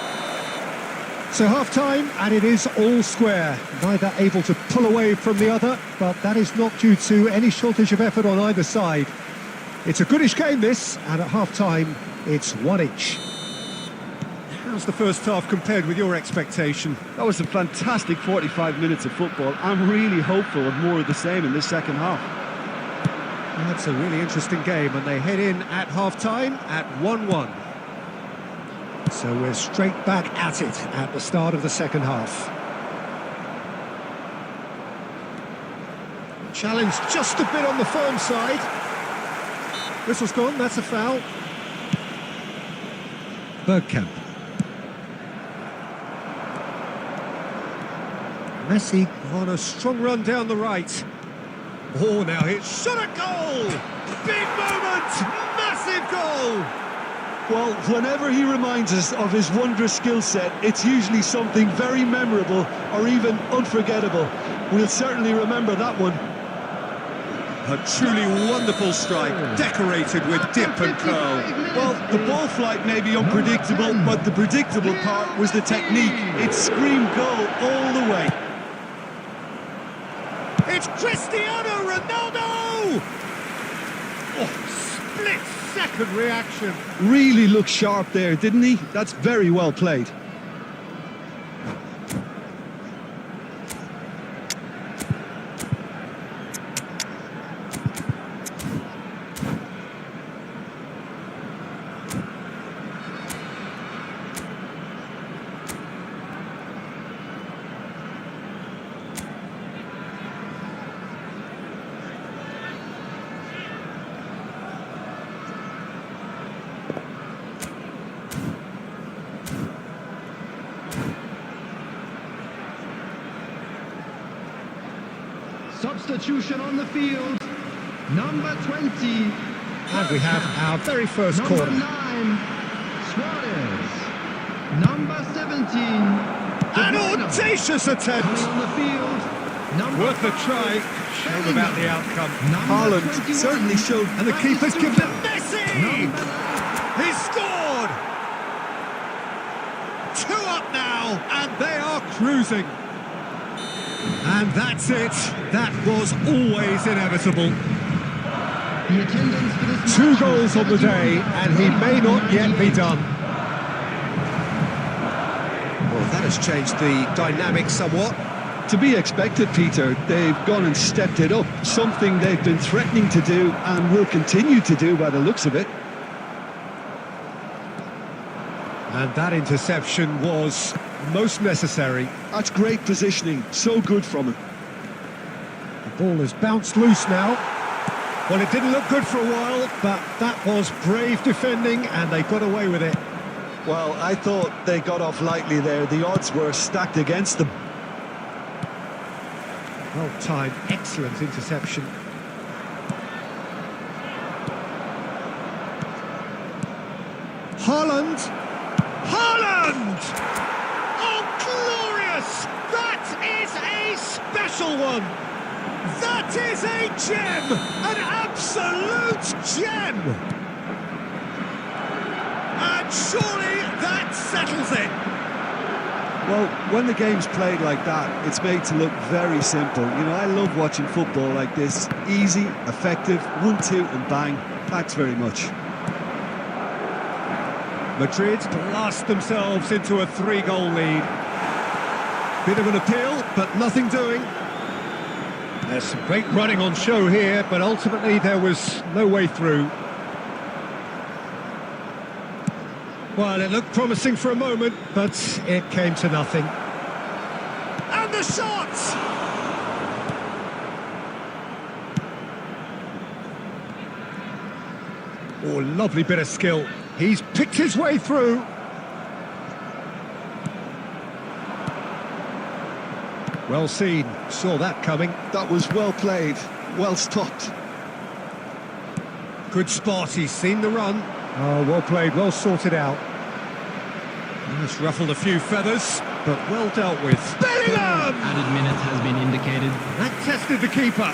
So half-time, and it is all square. Neither able to pull away from the other, but that is not due to any shortage of effort on either side. It's a goodish game, this, and at half-time, it's one each. How's the first half compared with your expectation? That was a fantastic 45 minutes of football. I'm really hopeful of more of the same in this second half. That's a really interesting game, and they head in at half-time at 1-1. So we're straight back at it at the start of the second half. Challenge just a bit on the firm side. Whistle's gone, that's a foul. Bergkamp. Messi on a strong run down the right. Oh, now it's shot at goal! Big moment! Massive goal! Well, whenever he reminds us of his wondrous skill set, it's usually something very memorable or even unforgettable. We'll certainly remember that one. A truly wonderful strike, decorated with dip and curl. Well, the ball flight may be unpredictable, but the predictable part was the technique. It screamed goal all the way. It's Cristiano Ronaldo! Oh, split-second reaction. Really looked sharp there, didn't he? That's very well played. Substitution on the field. Number 20. And we have our very first Number corner. 9. Suarez. Number 17. An audacious attempt! Coming on the field. Number Worth a 5. try. Shame about the outcome. Number Haaland 21. certainly showed. And the keeper's given it Messi! Number He scored! 2 up now, and they are cruising. And that's it. That was always inevitable. The attendance for this 2 match goals was on the day, and he may not yet be done. Well, that has changed the dynamic somewhat. To be expected, Peter. They've gone and stepped it up. Something they've been threatening to do and will continue to do by the looks of it. And that interception was most necessary. That's great positioning. So good from him. The ball has bounced loose now. Well, it didn't look good for a while, but that was brave defending, and they got away with it. Well, I thought they got off lightly there. The odds were stacked against them. Well timed, excellent interception. Haaland! Haaland! Oh, glorious! That is a special one! That is a gem! An absolute gem! And surely that settles it! Well, when the game's played like that, it's made to look very simple. You know, I love watching football like this. Easy, effective, 1-2 and bang. Thanks very much. Madrid blast themselves into a 3-goal lead. Bit of an appeal, but nothing doing. There's some great running on show here, but ultimately there was no way through. Well, it looked promising for a moment, but it came to nothing. And the shot! Oh, lovely bit of skill. He's picked his way through. Well seen, saw that coming. That was well played, well stopped. Good spot, he's seen the run. Oh, well played, well sorted out. Just ruffled a few feathers, but well dealt with. Bellingham! Added minute has been indicated. That tested the keeper.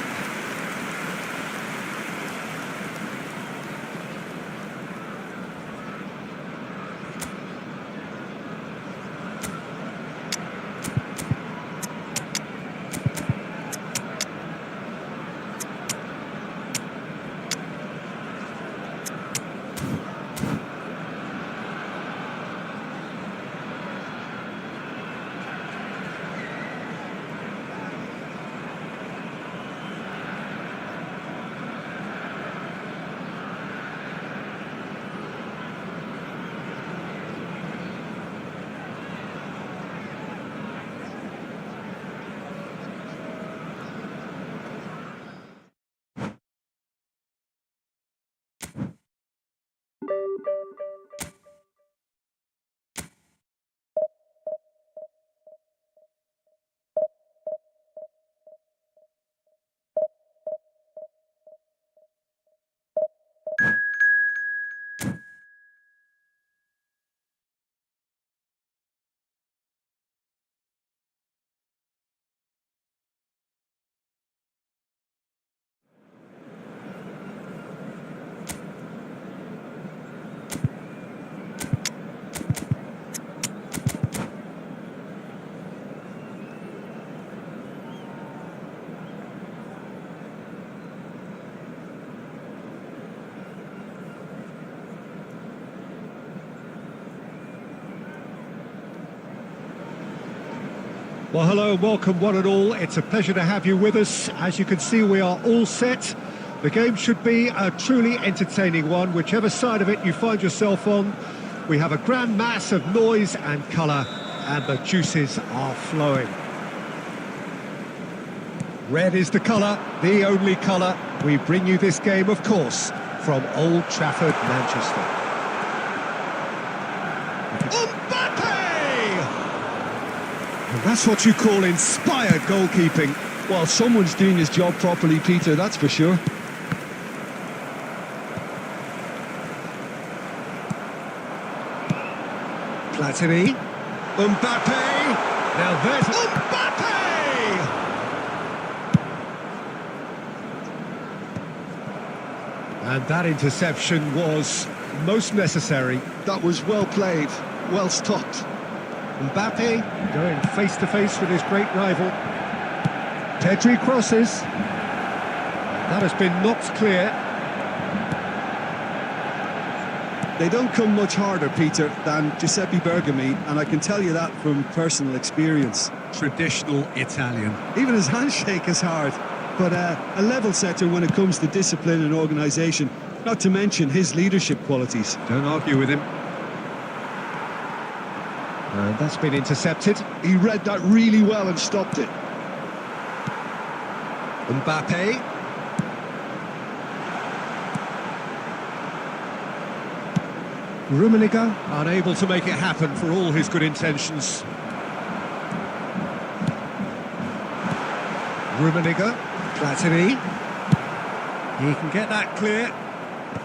Well, hello and welcome one and all. It's a pleasure to have you with us. As you can see, we are all set. The game should be a truly entertaining one, whichever side of it you find yourself on. We have a grand mass of noise and colour, and the juices are flowing. Red is the colour, the only colour. We bring you this game, of course, from Old Trafford, Manchester. And that's what you call inspired goalkeeping. Well, someone's doing his job properly, Peter, that's for sure. Platini, Mbappe, now there's Mbappe! And that interception was most necessary. That was well played, well stopped. Mbappe going face-to-face with his great rival. Pedri crosses. That has been knocked clear. They don't come much harder, Peter, than Giuseppe Bergomi, and I can tell you that from personal experience. Traditional Italian. Even his handshake is hard, but a level setter when it comes to discipline and organisation, not to mention his leadership qualities. Don't argue with him. And that's been intercepted. He read that really well and stopped it. Mbappe. Rummenigge unable to make it happen for all his good intentions. Rummenigge, Platini. He can get that clear.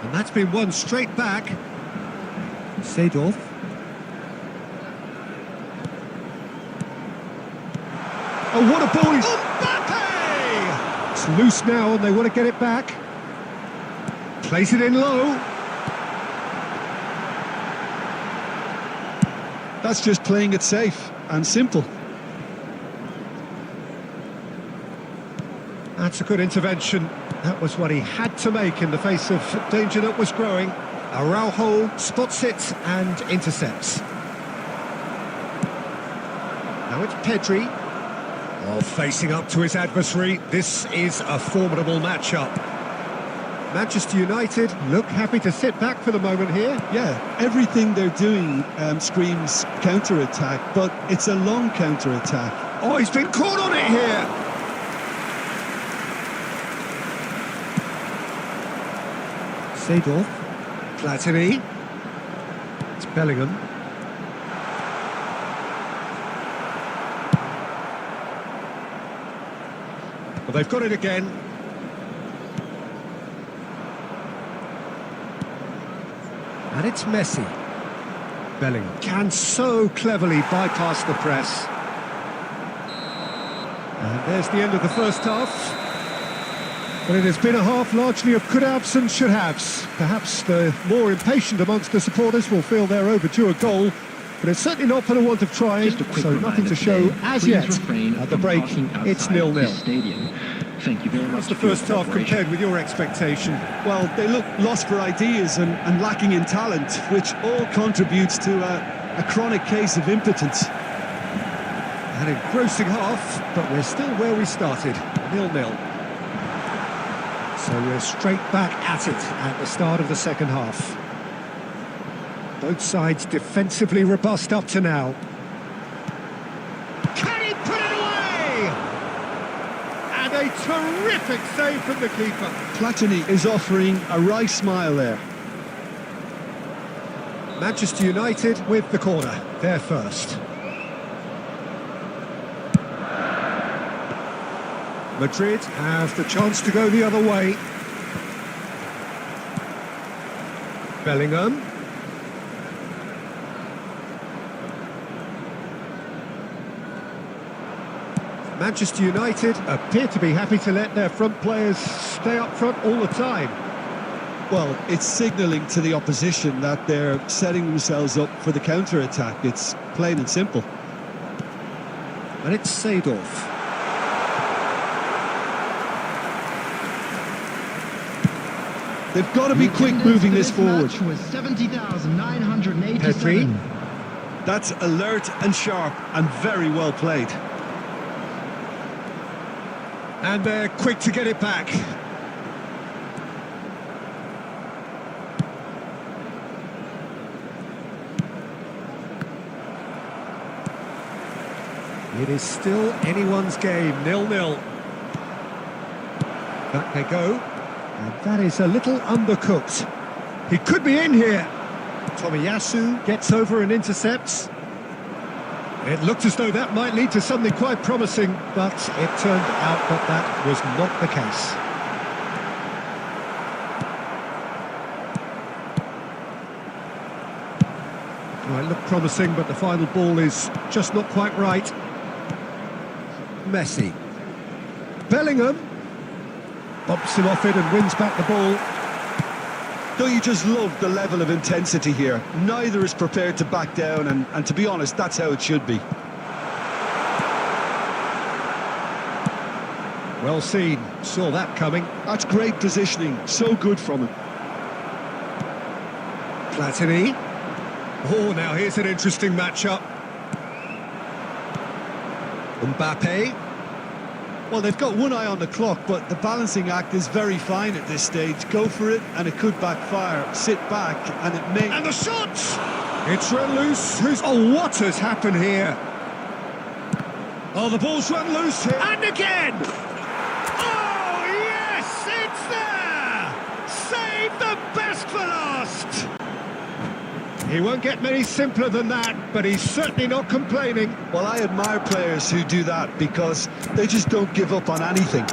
And that's been won straight back. Seedorf. Oh, what a ball! Mbappe! It's loose now and they want to get it back. Place it in low. That's just playing it safe and simple. That's a good intervention. That was what he had to make in the face of danger that was growing. Araujo spots it and intercepts. Now it's Pedri. Oh, facing up to his adversary. This is a formidable matchup. Manchester United look happy to sit back for the moment here. Yeah, everything they're doing screams counter-attack, but it's a long counter-attack. Oh, he's been caught on it here. Seedorf. Platini. It's Bellingham. Well, they've got it again. And it's Messi. Bellingham can so cleverly bypass the press. And there's the end of the first half. But it has been a half largely of could-haves and should-haves. Perhaps the more impatient amongst the supporters will feel they're overdue a goal, but it's certainly not for the want of trying, so nothing to show as yet. At the break, it's 0-0. Thank you very much. What's the first half compared with your expectation? Well, they look lost for ideas and lacking in talent, which all contributes to a chronic case of impotence. An engrossing half, but we're still where we started, 0-0. So we're straight back at it at the start of the second half. Both sides defensively robust up to now. Can he put it away? And a terrific save from the keeper. Platini is offering a wry smile there. Manchester United with the corner, they're first. Madrid have the chance to go the other way. Bellingham. Manchester United appear to be happy to let their front players stay up front all the time. Well, it's signalling to the opposition that they're setting themselves up for the counter-attack. It's plain and simple. And it's Seedorf. They've got to be quick moving this forward. Pedri. That's alert and sharp and very well played. And they're quick to get it back. It is still anyone's game, 0-0. Back they go. And that is a little undercooked. He could be in here. Tomiyasu gets over and intercepts. It looked as though that might lead to something quite promising, but it turned out that that was not the case. Well, it looked promising, but the final ball is just not quite right. Messi. Bellingham bumps him off it and wins back the ball. Don't you just love the level of intensity here? Neither is prepared to back down, and to be honest, that's how it should be. Well seen, saw that coming. That's great positioning, so good from him. Platini. Oh, now here's an interesting matchup. Mbappe. Well, they've got one eye on the clock, but the balancing act is very fine at this stage. Go for it, and it could backfire. Sit back, and it may... And the shot! It's run loose. Oh, what has happened here? Oh, the ball's run loose here. And again! Oh, yes! It's there! Save the best for last! He won't get many simpler than that, but he's certainly not complaining. Well, I admire players who do that because they just don't give up on anything.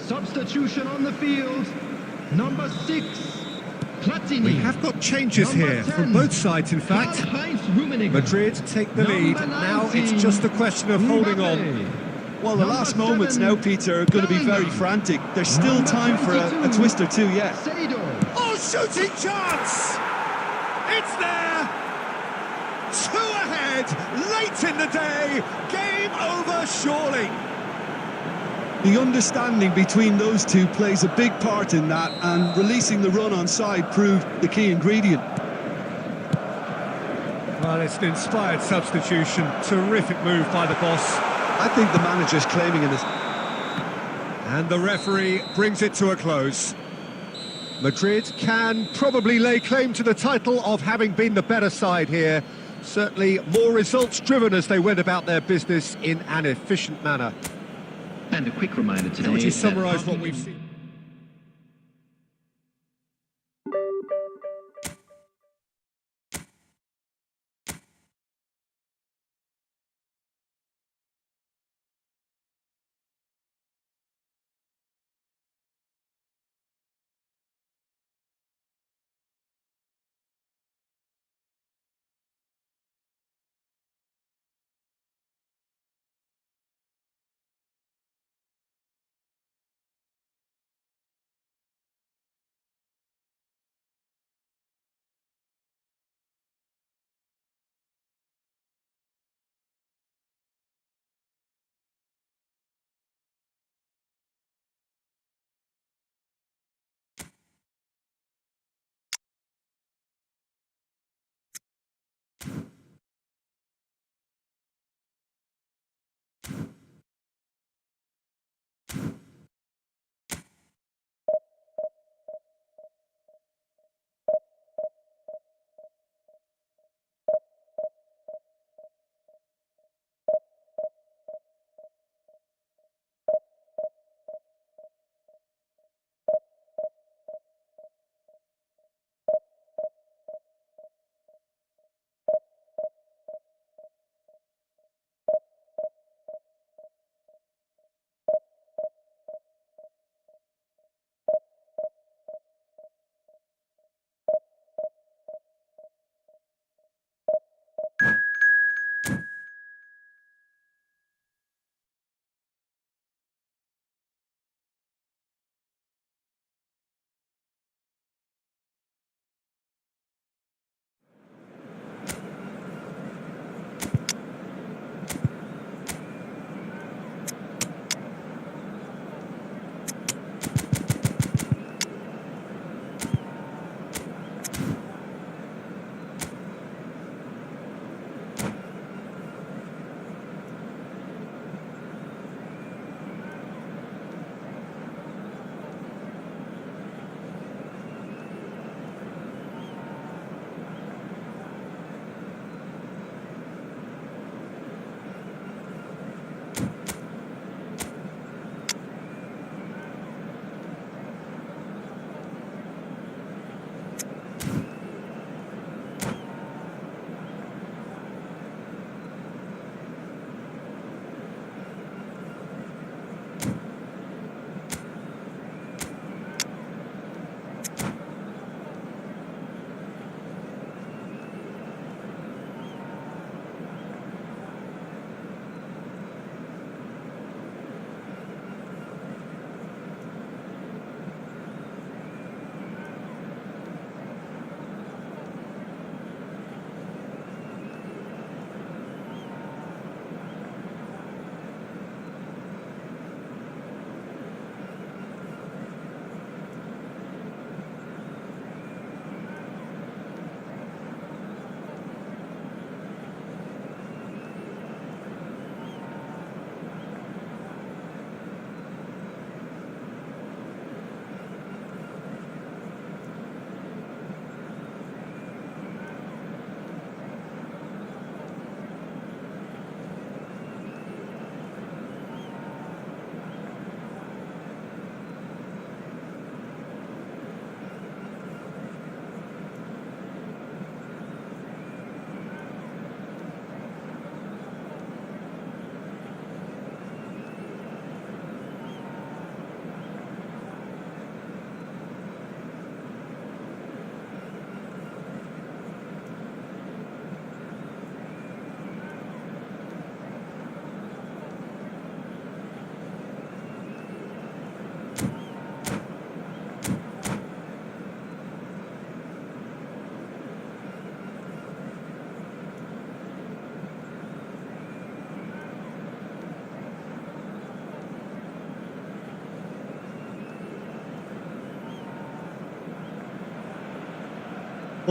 Substitution on the field. Number 6, Platini. We have got changes here from both sides, in fact. Madrid take the lead. Now it's just a question of holding on. Well, the last moments now, Peter, are going to be very frantic. There's still time for a twist or two yet. Oh, shooting chance! It's there! 2 ahead, late in the day. Game over, surely. The understanding between those two plays a big part in that, and releasing the run on side proved the key ingredient. Well, it's an inspired substitution. Terrific move by the boss. I think the manager's claiming it. And the referee brings it to a close. Madrid can probably lay claim to the title of having been the better side here. Certainly more results-driven as they went about their business in an efficient manner. And a quick reminder today. How would you that summarise what we've seen?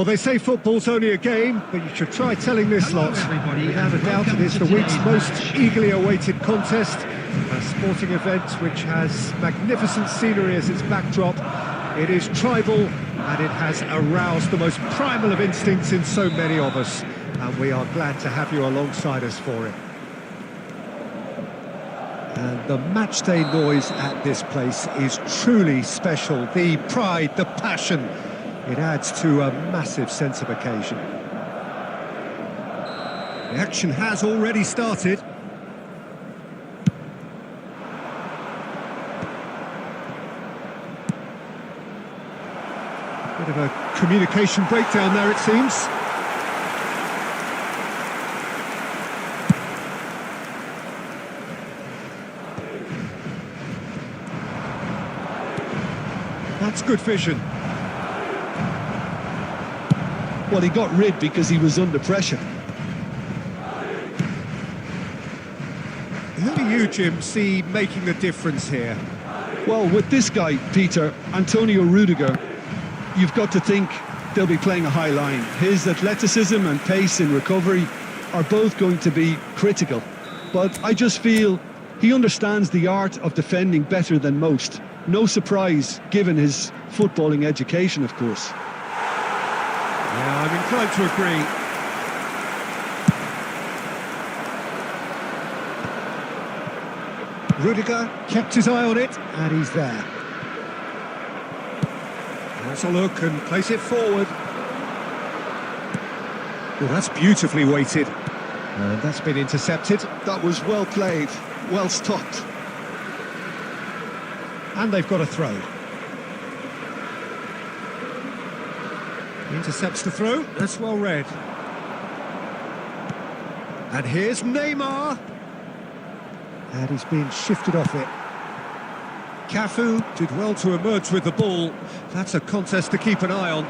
Well, they say football's only a game, but you should try telling this Hello, lot. everybody, Without a and doubt, it welcome is to the week's tonight's most match. eagerly awaited contest. A sporting event which has magnificent scenery as its backdrop. It is tribal, and it has aroused the most primal of instincts in so many of us. And we are glad to have you alongside us for it. And the matchday noise at this place is truly special. The pride, the passion, it adds to a massive sense of occasion. The action has already started. Bit of a communication breakdown there, it seems. That's good vision. Well, he got rid because he was under pressure. Who do you, Jim, see making the difference here? Well, with this guy, Peter, Antonio Rudiger, you've got to think they'll be playing a high line. His athleticism and pace in recovery are both going to be critical. But I just feel he understands the art of defending better than most. No surprise, given his footballing education, of course. Yeah, I'm inclined to agree. Rudiger kept his eye on it, and he's there. That's a look and place it forward. Well, that's beautifully weighted. And that's been intercepted. That was well played, well stopped. And they've got a throw. Intercepts the throw. That's well read. And here's Neymar. And he's been shifted off it. Cafu did well to emerge with the ball. That's a contest to keep an eye on.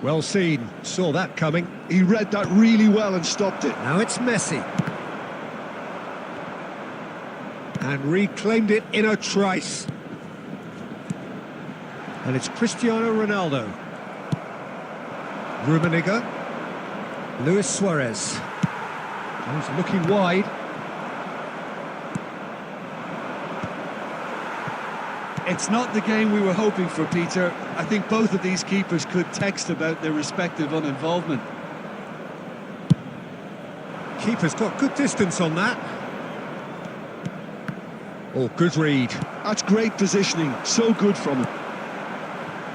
Well seen. Saw that coming. He read that really well and stopped it. Now it's Messi. And reclaimed it in a trice. And it's Cristiano Ronaldo. Rummenigge. Luis Suarez. He's looking wide. It's not the game we were hoping for, Peter. I think both of these keepers could text about their respective uninvolvement. Keeper's got good distance on that. Oh, good read. That's great positioning, so good from him.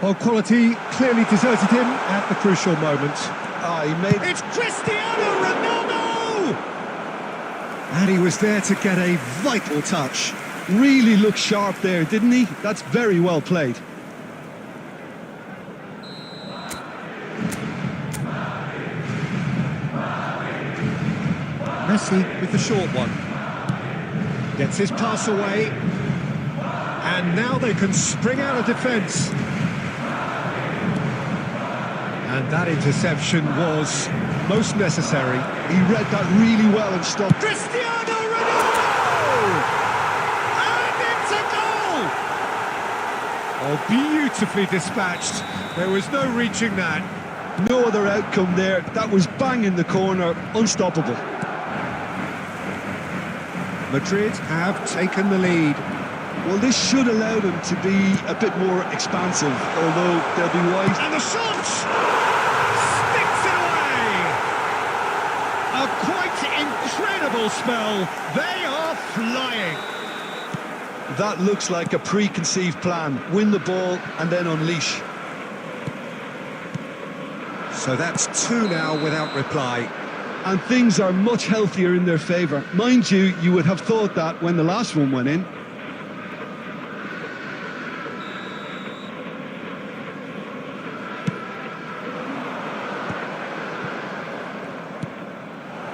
Well, quality clearly deserted him at the crucial moment. Ah, he made... It's Cristiano Ronaldo! And he was there to get a vital touch. Really looked sharp there, didn't he? That's very well played. Messi with the short one. Gets his pass away. And now they can spring out of defence. And that interception was most necessary. He read that really well and stopped. Cristiano Ronaldo! And it's a goal! Oh, beautifully dispatched. There was no reaching that. No other outcome there. That was bang in the corner, unstoppable. Madrid have taken the lead. Well, this should allow them to be a bit more expansive, although they'll be wise. And the shot! Sticks it away! A quite incredible spell. They are flying. That looks like a preconceived plan. Win the ball and then unleash. So that's two now without reply. And things are much healthier in their favour. Mind you, you would have thought that when the last one went in.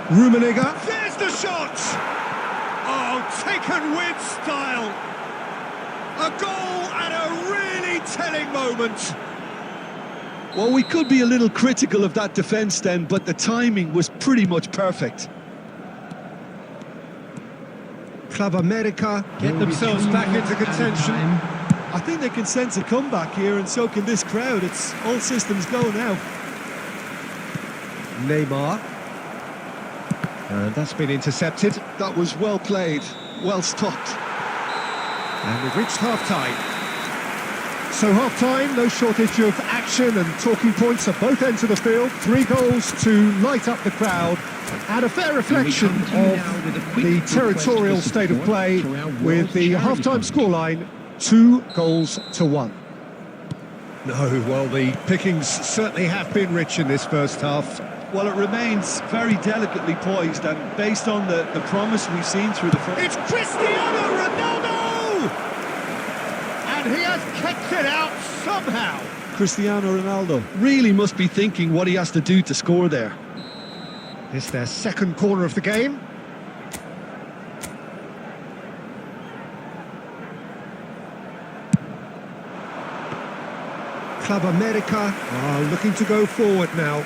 Rummenigge, there's the shot! Oh, taken with style. A goal at a really telling moment. Well, we could be a little critical of that defence then, but the timing was pretty much perfect. Club America get themselves back into contention. I think they can sense a comeback here, and so can this crowd. It's all systems go now. Neymar. And that's been intercepted. That was well played, well stopped. And we've reached half-time. So half-time, no shortage of action and talking points at both ends of the field. 3 goals to light up the crowd. And a fair reflection of the territorial state of play with the half-time scoreline 2-1. No, well, the pickings certainly have been rich in this first half. Well, it remains very delicately poised, and based on the promise we've seen through the first... It's Cristiano Ronaldo! And he has kicked it out somehow. Cristiano Ronaldo really must be thinking what he has to do to score there. It's their second corner of the game. Club America are looking to go forward now.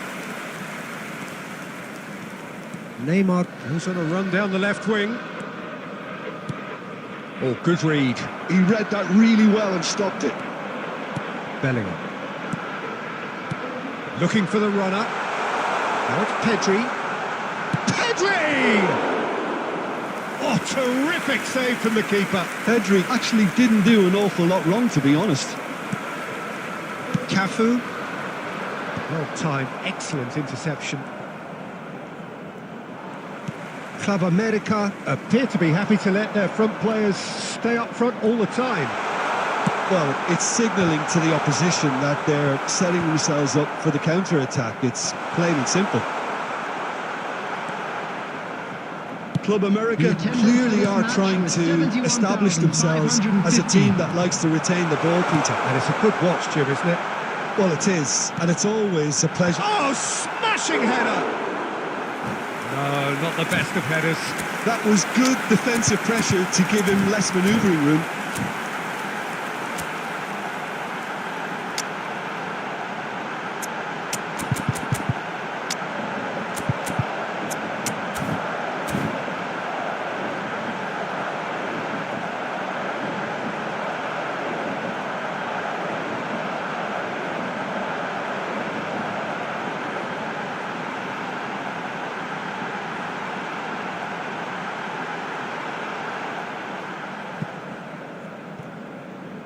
Neymar goes on a run down the left wing. Oh, good read. He read that really well and stopped it. Bellingham. Looking for the runner. Now it's Pedri. Pedri! Oh, terrific save from the keeper. Pedri actually didn't do an awful lot wrong, to be honest. Cafu. Well timed, excellent interception. Club America appear to be happy to let their front players stay up front all the time. Well, it's signalling to the opposition that they're setting themselves up for the counter-attack. It's plain and simple. Club America clearly are trying to establish themselves as a team that likes to retain the ball, Peter. And it's a good watch, Jim, isn't it? Well, it is, and it's always a pleasure. Oh, smashing header! No, not the best of headers. That was good defensive pressure to give him less manoeuvring room.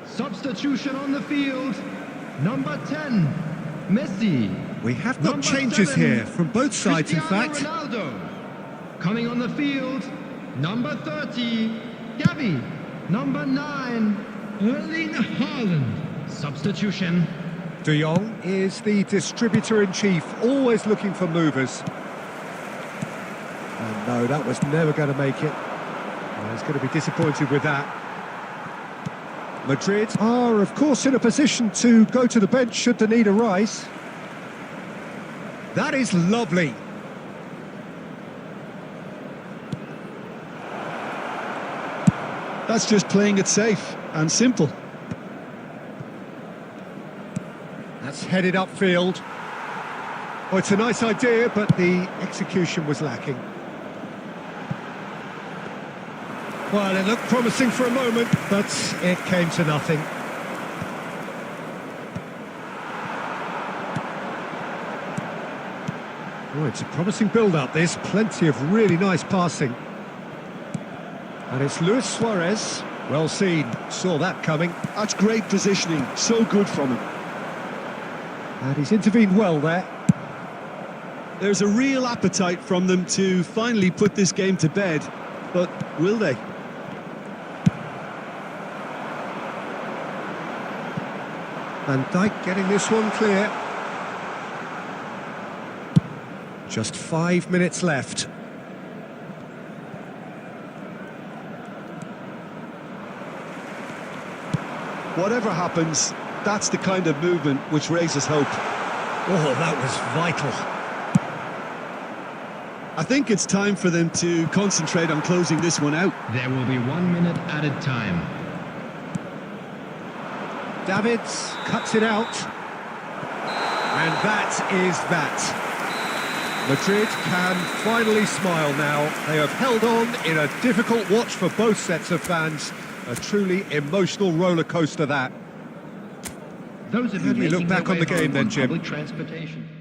Substitution on the field. Number 10, Messi. We have got Number changes 7, here from both sides, in Cristiano fact. Ronaldo. Coming on the field, number 30, Gavi. Number 9, Erling Haaland. Substitution. De Jong is the distributor-in-chief, always looking for movers. And no, that was never going to make it. Well, he's going to be disappointed with that. Madrid are, of course, in a position to go to the bench should the need arise. That is lovely. That's just playing it safe and simple. That's headed upfield. Oh, it's a nice idea, but the execution was lacking. Well, it looked promising for a moment, but it came to nothing. Oh, it's a promising build-up, this. Plenty of really nice passing. And it's Luis Suarez. Well seen. Saw that coming. That's great positioning. So good from him. And he's intervened well there. There's a real appetite from them to finally put this game to bed. But will they? Van Dijk getting this one clear. Just 5 minutes left. Whatever happens, that's the kind of movement which raises hope. Oh, that was vital. I think it's time for them to concentrate on closing this one out. There will be 1 minute added time. Davids cuts it out. And that is that. Madrid can finally smile now. They have held on in a difficult watch for both sets of fans. A truly emotional roller coaster that. Those of How you do we look making back their on the way game home then, Jim? Public transportation.